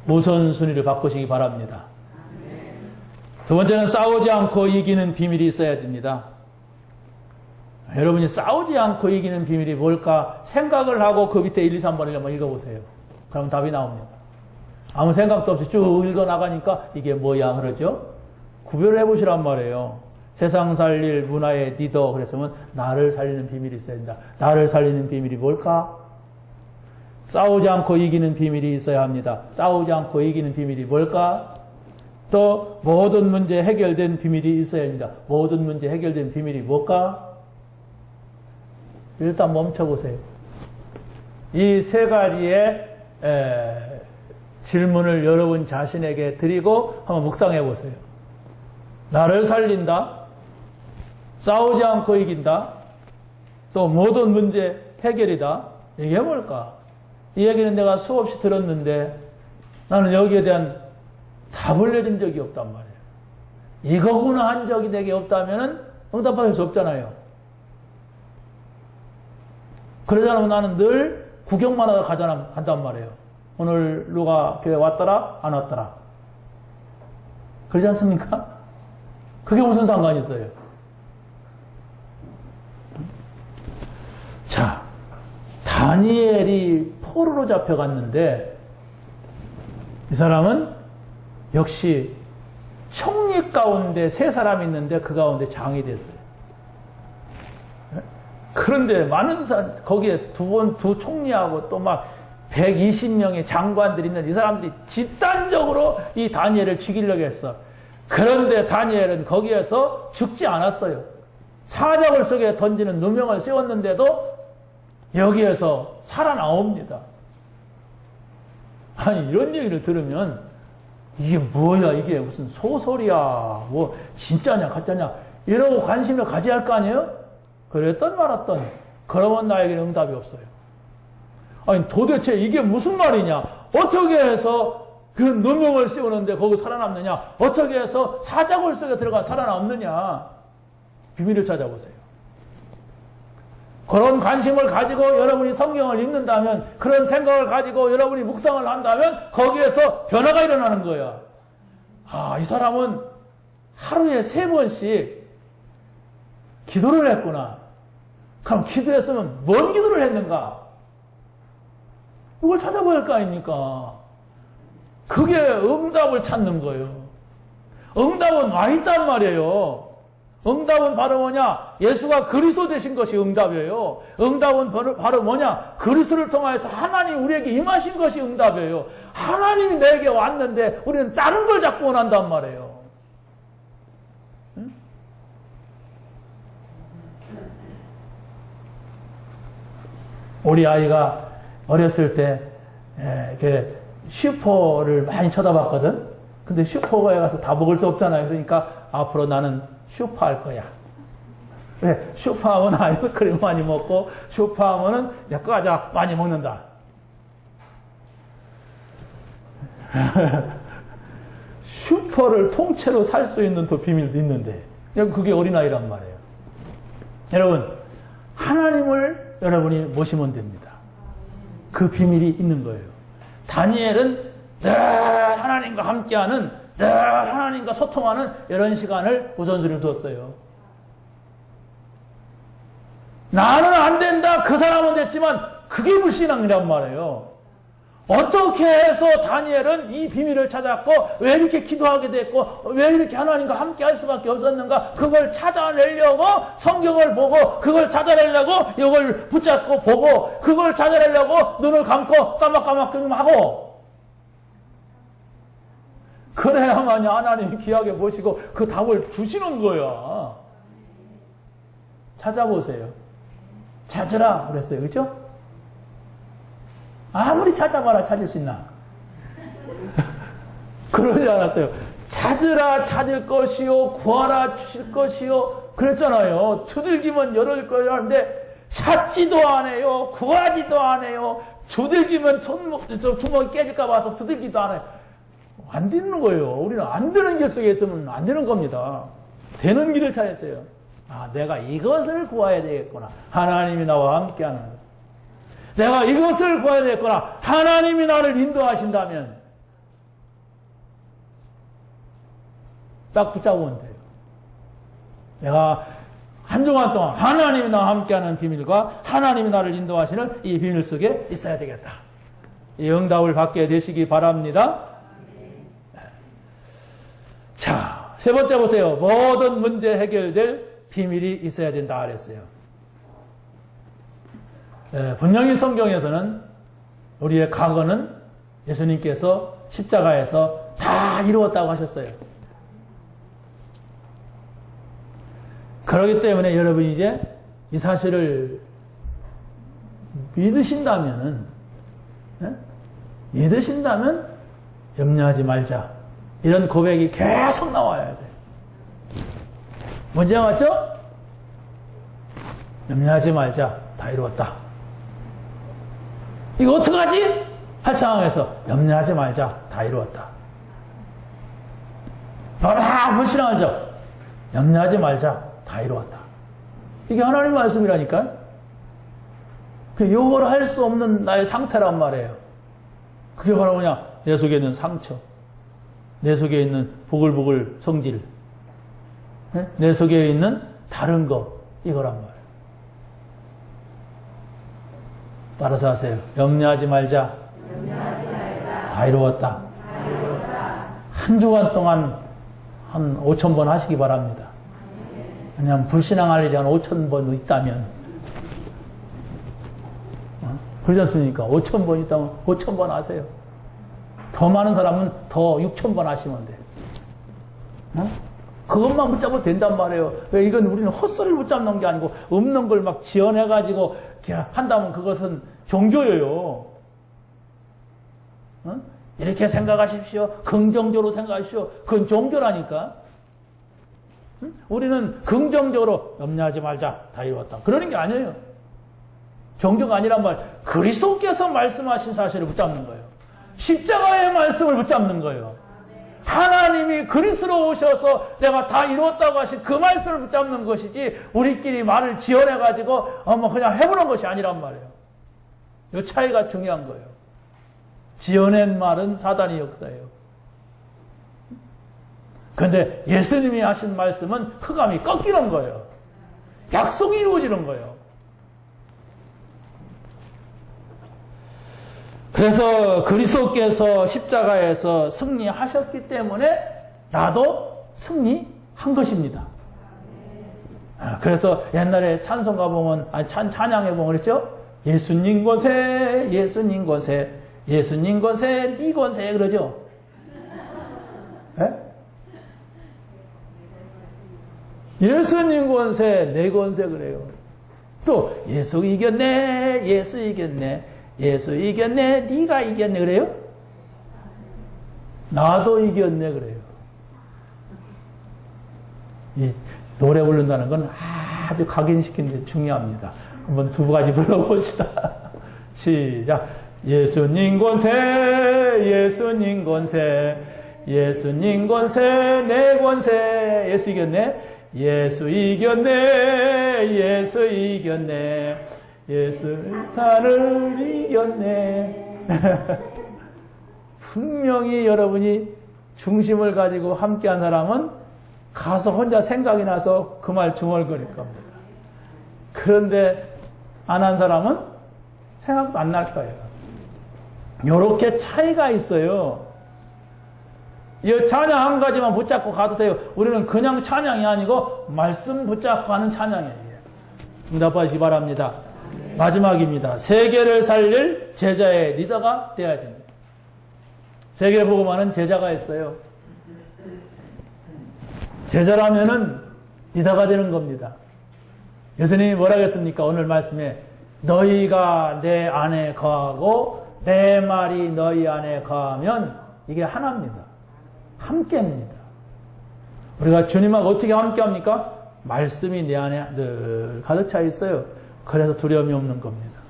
우선순위를 바꾸시기 바랍니다. 두 번째는 싸우지 않고 이기는 비밀이 있어야 됩니다. 여러분이 싸우지 않고 이기는 비밀이 뭘까 생각을 하고 그 밑에 1, 2, 3번을 한번 읽어보세요. 그럼 답이 나옵니다. 아무 생각도 없이 쭉 읽어나가니까 이게 뭐야 그러죠? 구별을 해보시란 말이에요. 세상 살릴 문화의 리더 그랬으면 나를 살리는 비밀이 있어야 된다. 나를 살리는 비밀이 뭘까? 싸우지 않고 이기는 비밀이 있어야 합니다. 싸우지 않고 이기는 비밀이 뭘까? 또 모든 문제 해결된 비밀이 있어야 합니다. 모든 문제 해결된 비밀이 뭘까? 일단 멈춰보세요. 이 세 가지의 질문을 여러분 자신에게 드리고 한번 묵상해 보세요. 나를 살린다. 싸우지 않고 이긴다. 또 모든 문제 해결이다. 이게 뭘까? 이 얘기는 내가 수없이 들었는데 나는 여기에 대한 답을 내린 적이 없단 말이에요. 이거구나 한 적이 내게 없다면 응답할 수 없잖아요. 그러지 않으면 나는 늘 구경만 하다 간단 말이에요. 오늘 누가 교회 왔더라? 안 왔더라? 그러지 않습니까? 그게 무슨 상관이 있어요? 자, 다니엘이 포로로 잡혀갔는데 이 사람은 역시 총리 가운데 세 사람이 있는데 그 가운데 장이 됐어요. 그런데 많은 사람, 거기에 두 총리하고 또 막 120명의 장관들이 있는 이 사람들이 집단적으로 이 다니엘을 죽이려고 했어. 그런데 다니엘은 거기에서 죽지 않았어요. 사자굴 속에 던지는 누명을 씌웠는데도 여기에서 살아나옵니다. 아니, 이런 얘기를 들으면 이게 뭐야, 이게 무슨 소설이야, 뭐 진짜냐 가짜냐 이러고 관심을 가져야 할 거 아니에요? 그랬던 말았던. 그러면 나에게는 응답이 없어요. 아니, 도대체 이게 무슨 말이냐? 어떻게 해서 그 누명을 씌우는데 거기 살아남느냐? 어떻게 해서 사자굴 속에 들어가 살아남느냐? 비밀을 찾아보세요. 그런 관심을 가지고 여러분이 성경을 읽는다면, 그런 생각을 가지고 여러분이 묵상을 한다면 거기에서 변화가 일어나는 거야. 아, 이 사람은 하루에 3번씩 기도를 했구나. 그럼 기도했으면 뭔 기도를 했는가? 이걸 찾아봐야 할 거 아닙니까? 그게 응답을 찾는 거예요. 응답은 와 있단 말이에요. 응답은 바로 뭐냐? 예수가 그리스도 되신 것이 응답이에요. 응답은 바로 뭐냐? 그리스도를 통해서 하나님 우리에게 임하신 것이 응답이에요. 하나님이 내게 왔는데 우리는 다른 걸 자꾸 원한단 말이에요. 응? 우리 아이가 어렸을 때 이렇게 슈퍼를 많이 쳐다봤거든. 근데 슈퍼에 가서 다 먹을 수 없잖아요. 그러니까 앞으로 나는 슈퍼 할 거야. 왜? 슈퍼하면 아이스크림 많이 먹고 슈퍼하면은 과자 많이 먹는다. 슈퍼를 통째로 살 수 있는 또 비밀도 있는데 그게 어린아이란 말이에요. 여러분, 하나님을 여러분이 모시면 됩니다. 그 비밀이 있는 거예요. 다니엘은 늘 하나님과 함께하는, 늘 하나님과 소통하는 이런 시간을 우선순위로 뒀어요. 나는 안 된다, 그 사람은 됐지만 그게 불신앙이란 말이에요. 어떻게 해서 다니엘은 이 비밀을 찾았고 왜 이렇게 기도하게 됐고 왜 이렇게 하나님과 함께 할 수밖에 없었는가? 그걸 찾아내려고 성경을 보고 그걸 찾아내려고 이걸 붙잡고 보고 그걸 찾아내려고 눈을 감고 까막까막 하고 그래야만 하나님이 귀하게 보시고 그 답을 주시는 거야. 찾아보세요. 찾으라 그랬어요. 그렇죠? 아무리 찾아봐라 찾을 수 있나? 그러지 않았어요. 찾으라 찾을 것이요 구하라 주실 것이요 그랬잖아요. 두들기면 열을 거야 하는데 찾지도 안 해요. 구하지도 안 해요. 두들기면 주먹이 깨질까 봐서 두들기도 안 해요. 안 되는 거예요. 우리는 안 되는 길 속에 있으면 안 되는 겁니다. 되는 길을 찾았어요. 아, 내가 이것을 구해야 되겠구나. 하나님이 나와 함께하는 것. 내가 이것을 구해야 되겠구나. 하나님이 나를 인도하신다면 딱 붙잡으면 돼요. 내가 한 주간 동안 하나님이 나와 함께하는 비밀과 하나님이 나를 인도하시는 이 비밀 속에 있어야 되겠다. 이 응답을 받게 되시기 바랍니다. 자, 세 번째 보세요. 모든 문제 해결될 비밀이 있어야 된다 그랬어요. 분명히 성경에서는 우리의 과거는 예수님께서 십자가에서 다 이루었다고 하셨어요. 그렇기 때문에 여러분이 이제 이 사실을 믿으신다면 염려하지 말자. 이런 고백이 계속 나와야 돼. 문제가 맞죠? 염려하지 말자. 다 이루었다. 이거 어떡하지? 할 상황에서 염려하지 말자. 다 이루었다. 막 불신앙하죠? 염려하지 말자. 다 이루었다. 이게 하나님 말씀이라니까? 요거를 할 수 없는 나의 상태란 말이에요. 그게 바로 뭐냐? 내 속에 있는 상처. 내 속에 있는 보글보글 성질. 내 속에 있는 다른 거 이거란 말이에요. 따라서 하세요. 염려하지 말자. 다 이루었다. 한 주간 동안 한 5,000번 하시기 바랍니다. 왜냐하면 불신앙할 일이 한 5,000번 있다면, 그렇지 않습니까? 5,000번 있다면 5,000번 하세요. 더 많은 사람은 더 6,000번 하시면 돼요. 그것만 붙잡아도 된단 말이에요. 왜 이건 우리는 헛소리를 붙잡는 게 아니고 없는 걸 막 지어내가지고 한다면 그것은 종교예요. 이렇게 생각하십시오. 긍정적으로 생각하십시오. 그건 종교라니까. 우리는 긍정적으로 염려하지 말자. 다 이루었다. 그러는 게 아니에요. 종교가 아니란 말. 그리스도께서 말씀하신 사실을 붙잡는 거예요. 십자가의 말씀을 붙잡는 거예요. 하나님이 그리스도로 오셔서 내가 다 이루었다고 하신 그 말씀을 붙잡는 것이지 우리끼리 말을 지어내가지고 그냥 해보는 것이 아니란 말이에요. 이 차이가 중요한 거예요. 지어낸 말은 사단의 역사예요. 그런데 예수님이 하신 말씀은 흑암이 꺾이는 거예요. 약속이 이루어지는 거예요. 그래서 그리스도께서 십자가에서 승리하셨기 때문에 나도 승리한 것입니다. 그래서 옛날에 찬송가 보면, 찬양에 보면 그랬죠? 예수님 권세, 예수님 권세, 예수님 권세, 네 권세, 그러죠? 네? 예수님 권세, 내 권세, 그래요. 또, 예수 이겼네, 예수 이겼네, 예수 이겼네, 네가 이겼네, 그래요? 나도 이겼네, 그래요. 이 노래 부른다는 건 아주 각인시키는 게 중요합니다. 한번 두 가지 불러봅시다. 시작. 예수님 권세, 예수님 권세, 예수님 권세, 내 권세. 예수 이겼네. 예수 이겼네, 예수 이겼네, 예수 나를 이겼네. 분명히 여러분이 중심을 가지고 함께한 사람은 가서 혼자 생각이 나서 그 말 중얼거릴 겁니다. 그런데 안 한 사람은 생각도 안 날 거예요. 이렇게 차이가 있어요. 이 찬양 한 가지만 붙잡고 가도 돼요. 우리는 그냥 찬양이 아니고 말씀 붙잡고 하는 찬양이에요. 응답하시기 바랍니다. 마지막입니다. 세계를 살릴 제자의 리더가 되어야 됩니다. 세계를 복음하는 제자가 있어요. 제자라면은 리더가 되는 겁니다. 예수님이 뭐라 그랬습니까? 오늘 말씀에 너희가 내 안에 거하고 내 말이 너희 안에 거하면 이게 하나입니다. 함께입니다. 우리가 주님하고 어떻게 함께합니까? 말씀이 내 안에 늘 가득 차 있어요. 그래서 두려움이 없는 겁니다.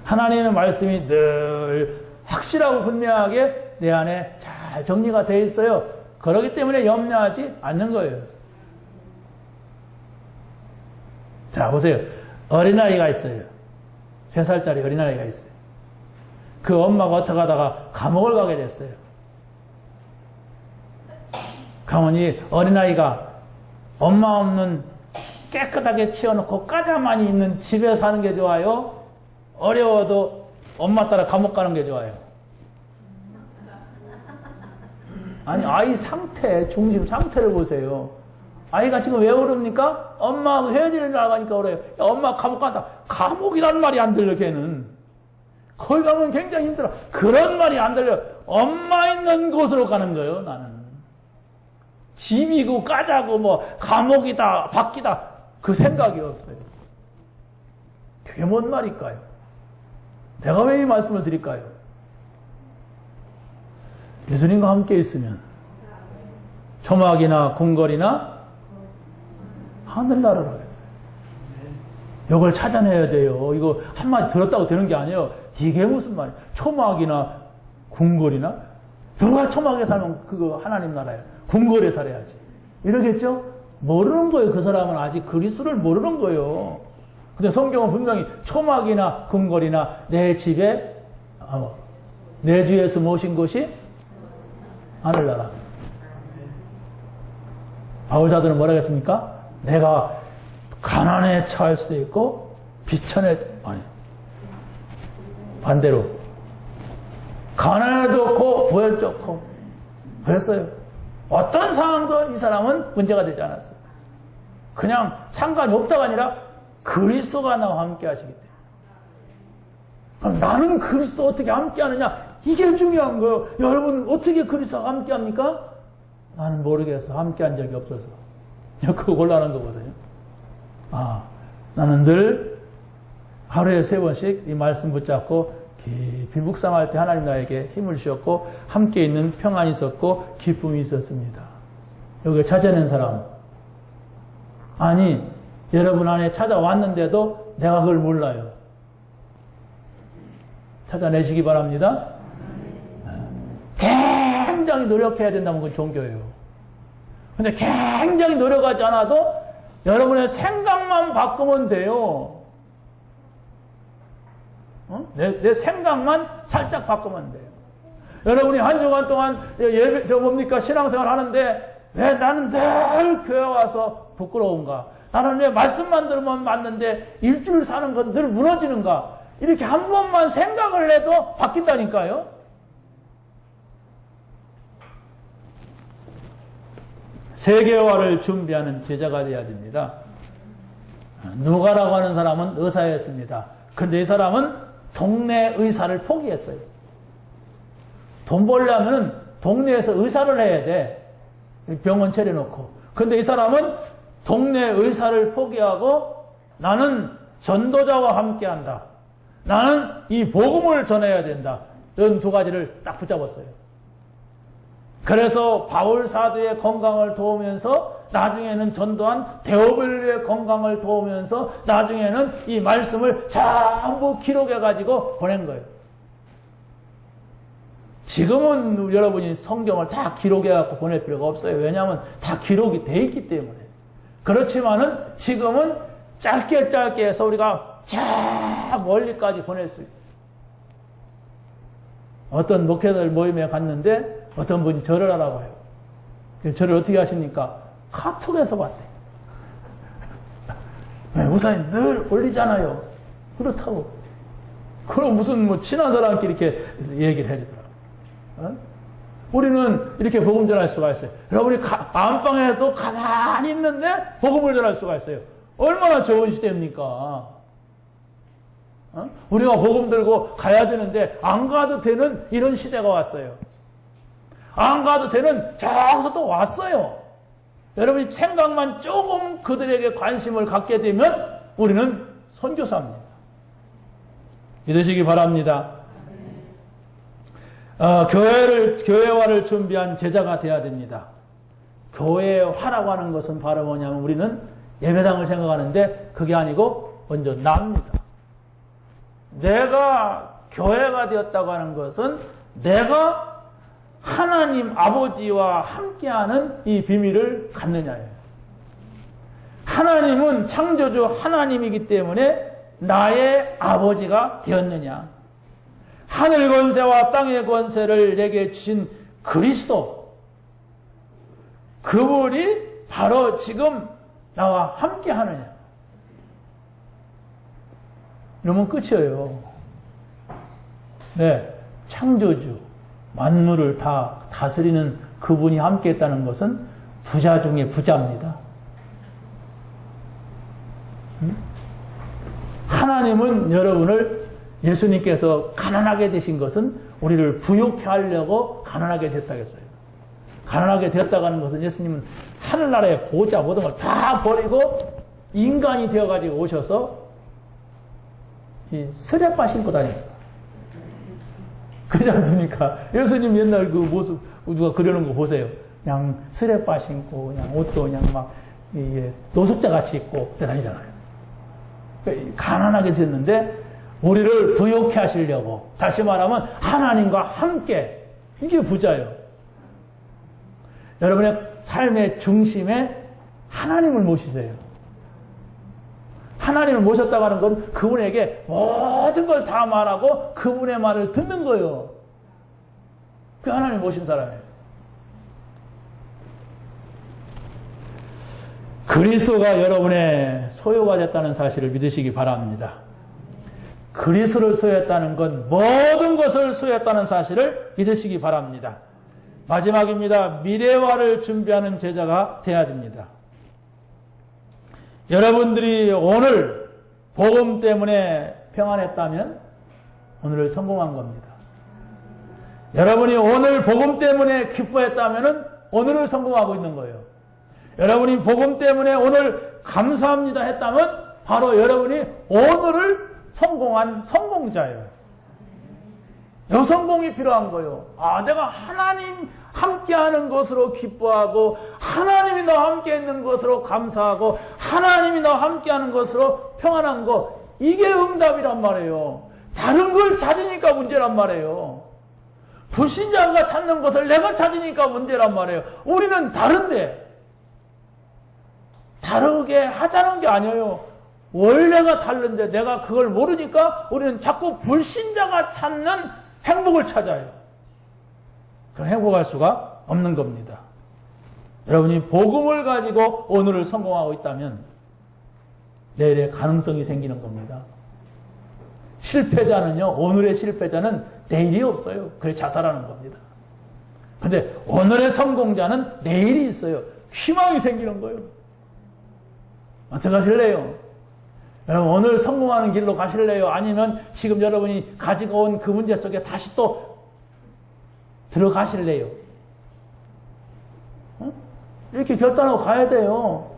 하나님의 말씀이 늘 확실하고 분명하게 내 안에 잘 정리가 되어 있어요. 그렇기 때문에 염려하지 않는 거예요. 자, 보세요. 어린아이가 있어요. 3살짜리 어린아이가 있어요. 그 엄마가 어떻게 하다가 감옥을 가게 됐어요. 가만히 어린아이가 엄마 없는 깨끗하게 치워놓고 까자만이 있는 집에 사는 게 좋아요? 어려워도 엄마 따라 감옥 가는 게 좋아요? 아니, 아이 상태, 중심 상태를 보세요. 아이가 지금 왜 울읍니까? 엄마하고 헤어지는 줄 알아가니까 울어요. 야, 엄마 감옥 간다. 감옥이란 말이 안 들려, 걔는. 거기 가면 굉장히 힘들어. 그런 말이 안 들려. 엄마 있는 곳으로 가는 거예요, 나는. 집이고 까자고 뭐 감옥이다, 밖이다. 그 생각이 없어요. 그게 뭔 말일까요? 내가 왜 이 말씀을 드릴까요? 예수님과 함께 있으면 초막이나 궁궐이나 하늘나라를 하겠어요. 이걸 찾아내야 돼요. 이거 한마디 들었다고 되는 게 아니에요. 이게 무슨 말이에요? 초막이나 궁궐이나? 누가 초막에 살면 그거 하나님 나라예요. 궁궐에 살아야지. 이러겠죠? 모르는 거예요. 그 사람은 아직 그리스도를 모르는 거예요. 근데 성경은 분명히 초막이나 궁궐이나 내 집에 내 주에서 모신 곳이 하늘나라. 바울사도는 뭐라고 했습니까? 내가 가난에 처할 수도 있고 비천에 아니 반대로 가난해도 좋고 부에 좋고 그랬어요. 어떤 상황도 이 사람은 문제가 되지 않았어요. 그냥 상관이 없다가 아니라 그리스도가 나와 함께 하시기 때문에. 그럼 나는 그리스도 어떻게 함께 하느냐? 이게 중요한 거예요. 여러분 어떻게 그리스도와 함께 합니까? 나는 모르겠어. 함께 한 적이 없어서. 그거 곤란한 거거든요. 나는 늘 하루에 3번씩 이 말씀 붙잡고 깊이 묵상할 때 하나님 나에게 힘을 주셨고 함께 있는 평안이 있었고 기쁨이 있었습니다. 여기 찾아낸 사람 아니 여러분 안에 찾아왔는데도 내가 그걸 몰라요. 찾아내시기 바랍니다. 굉장히 노력해야 된다면 그건 종교예요. 근데 굉장히 노력하지 않아도 여러분의 생각만 바꾸면 돼요. 내 생각만 살짝 바꾸면 돼요. 여러분이 한 주간 동안 신앙생활 하는데 왜 나는 늘 교회 와서 부끄러운가? 나는 왜 말씀만 들으면 맞는데 일주일 사는 건 늘 무너지는가? 이렇게 한 번만 생각을 해도 바뀐다니까요. 세계화를 준비하는 제자가 되어야 됩니다. 누가라고 하는 사람은 의사였습니다. 근데 이 사람은 동네 의사를 포기했어요. 돈 벌려면 동네에서 의사를 해야 돼. 병원 차려놓고. 근데 이 사람은 동네 의사를 포기하고 나는 전도자와 함께한다. 나는 이 복음을 전해야 된다. 이런 두 가지를 딱 붙잡았어요. 그래서 바울 사도의 건강을 도우면서 나중에는 전도한 데오빌로의 건강을 도우면서 나중에는 이 말씀을 전부 기록해가지고 보낸 거예요. 지금은 여러분이 성경을 다 기록해갖고 보낼 필요가 없어요. 왜냐하면 다 기록이 돼 있기 때문에. 그렇지만은 지금은 짧게 해서 우리가 저 멀리까지 보낼 수 있어요. 어떤 목회자들 모임에 갔는데 어떤 분이 절을 하라고 해요. 절을 어떻게 하십니까? 카톡에서 봤대요. 우사님 늘 올리잖아요. 그렇다고. 그럼 무슨 친한 사람끼리 이렇게 얘기를 해주더라고요. 우리는 이렇게 복음 전할 수가 있어요. 여러분이 안방에도 가만히 있는데 복음을 전할 수가 있어요. 얼마나 좋은 시대입니까? 우리가 복음 들고 가야 되는데 안 가도 되는 이런 시대가 왔어요. 안 가도 되는 저기서 또 왔어요. 여러분이 생각만 조금 그들에게 관심을 갖게 되면 우리는 선교사입니다. 믿으시기 바랍니다. 교회화를 준비한 제자가 되어야 됩니다. 교회화라고 하는 것은 바로 뭐냐면 우리는 예배당을 생각하는데 그게 아니고 먼저 나입니다. 내가 교회가 되었다고 하는 것은 내가 하나님 아버지와 함께하는 이 비밀을 갖느냐예요. 하나님은 창조주 하나님이기 때문에 나의 아버지가 되었느냐. 하늘 권세와 땅의 권세를 내게 주신 그리스도, 그분이 바로 지금 나와 함께 하느냐. 이러면 끝이에요. 네, 창조주, 만물을 다 다스리는 그분이 함께 했다는 것은 부자 중에 부자입니다. 하나님은 여러분을 예수님께서 가난하게 되신 것은 우리를 부욕해 하려고 가난하게 됐다고 했어요. 가난하게 되었다고 하는 것은 예수님은 하늘나라의 보좌 모든 걸 다 버리고 인간이 되어가지고 오셔서 이 스레빠 신고 다녔어. 그렇지 않습니까? 예수님 옛날 그 모습 누가 그려놓은 거 보세요. 그냥 스레빠 신고 그냥 옷도 그냥 막 노숙자 같이 입고 다니잖아요. 가난하게 됐는데 우리를 부욕해 하시려고, 다시 말하면 하나님과 함께, 이게 부자예요. 여러분의 삶의 중심에 하나님을 모시세요. 하나님을 모셨다고 하는 건 그분에게 모든 걸 다 말하고 그분의 말을 듣는 거예요. 그 하나님을 모신 사람이에요. 그리스도가 여러분의 소유가 됐다는 사실을 믿으시기 바랍니다. 그리스도를 소유했다는 건 모든 것을 소유했다는 사실을 믿으시기 바랍니다. 마지막입니다. 미래화를 준비하는 제자가 되어야 됩니다. 여러분들이 오늘 복음 때문에 평안했다면 오늘을 성공한 겁니다. 여러분이 오늘 복음 때문에 기뻐했다면 오늘을 성공하고 있는 거예요. 여러분이 복음 때문에 오늘 감사합니다 했다면 바로 여러분이 오늘을 성공한 성공자예요. 여성공이 필요한 거예요. 내가 하나님 함께하는 것으로 기뻐하고 하나님이 나와 함께 있는 것으로 감사하고 하나님이 나와 함께하는 것으로 평안한 거, 이게 응답이란 말이에요. 다른 걸 찾으니까 문제란 말이에요. 불신자가 찾는 것을 내가 찾으니까 문제란 말이에요. 우리는 다른데 다르게 하자는 게 아니에요. 원래가 다른데 내가 그걸 모르니까 우리는 자꾸 불신자가 찾는 행복을 찾아요. 그럼 행복할 수가 없는 겁니다. 여러분이 복음을 가지고 오늘을 성공하고 있다면 내일의 가능성이 생기는 겁니다. 실패자는요, 오늘의 실패자는 내일이 없어요. 그래 자살하는 겁니다. 그런데 오늘의 성공자는 내일이 있어요. 희망이 생기는 거예요. 어떻게 하실래요? 여러분 오늘 성공하는 길로 가실래요? 아니면 지금 여러분이 가지고 온 그 문제 속에 다시 또 들어가실래요? 이렇게 결단하고 가야 돼요.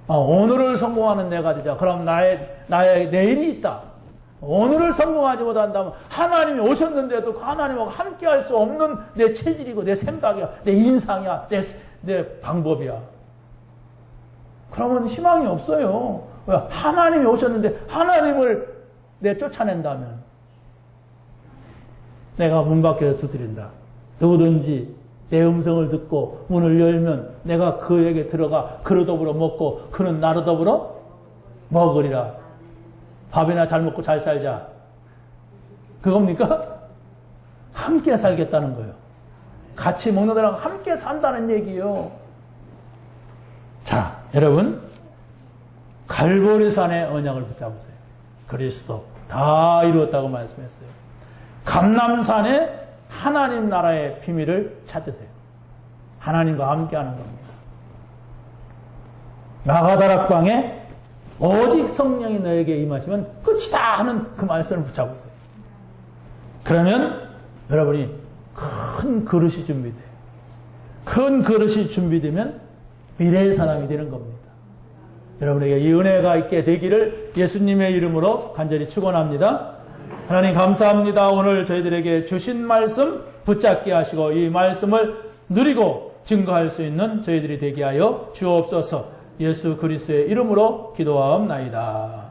오늘을 성공하는 내가 되자. 그럼 나의 내일이 있다. 오늘을 성공하지 못한다면 하나님이 오셨는데도 그 하나님하고 함께 할 수 없는 내 체질이고 내 생각이야. 내 인상이야. 내 방법이야. 그러면 희망이 없어요. 하나님이 오셨는데 하나님을 쫓아낸다면 내가 문 밖에서 두드린다. 누구든지 내 음성을 듣고 문을 열면 내가 그에게 들어가 그로 더불어 먹고 그는 나로 더불어 먹으리라. 밥이나 잘 먹고 잘 살자. 그겁니까? 함께 살겠다는 거예요. 같이 먹는 사람 함께 산다는 얘기예요. 자, 여러분 갈보리산의 언약을 붙잡으세요. 그리스도 다 이루었다고 말씀했어요. 감람산에 하나님 나라의 비밀을 찾으세요. 하나님과 함께하는 겁니다. 마가다락방에 오직 성령이 너에게 임하시면 끝이다 하는 그 말씀을 붙잡으세요. 그러면 여러분이 큰 그릇이 준비돼요. 큰 그릇이 준비되면 미래의 사람이 되는 겁니다. 여러분에게 이 은혜가 있게 되기를 예수님의 이름으로 간절히 축원합니다. 하나님 감사합니다. 오늘 저희들에게 주신 말씀 붙잡게 하시고 이 말씀을 누리고 증거할 수 있는 저희들이 되게 하여 주옵소서. 예수 그리스도의 이름으로 기도하옵나이다.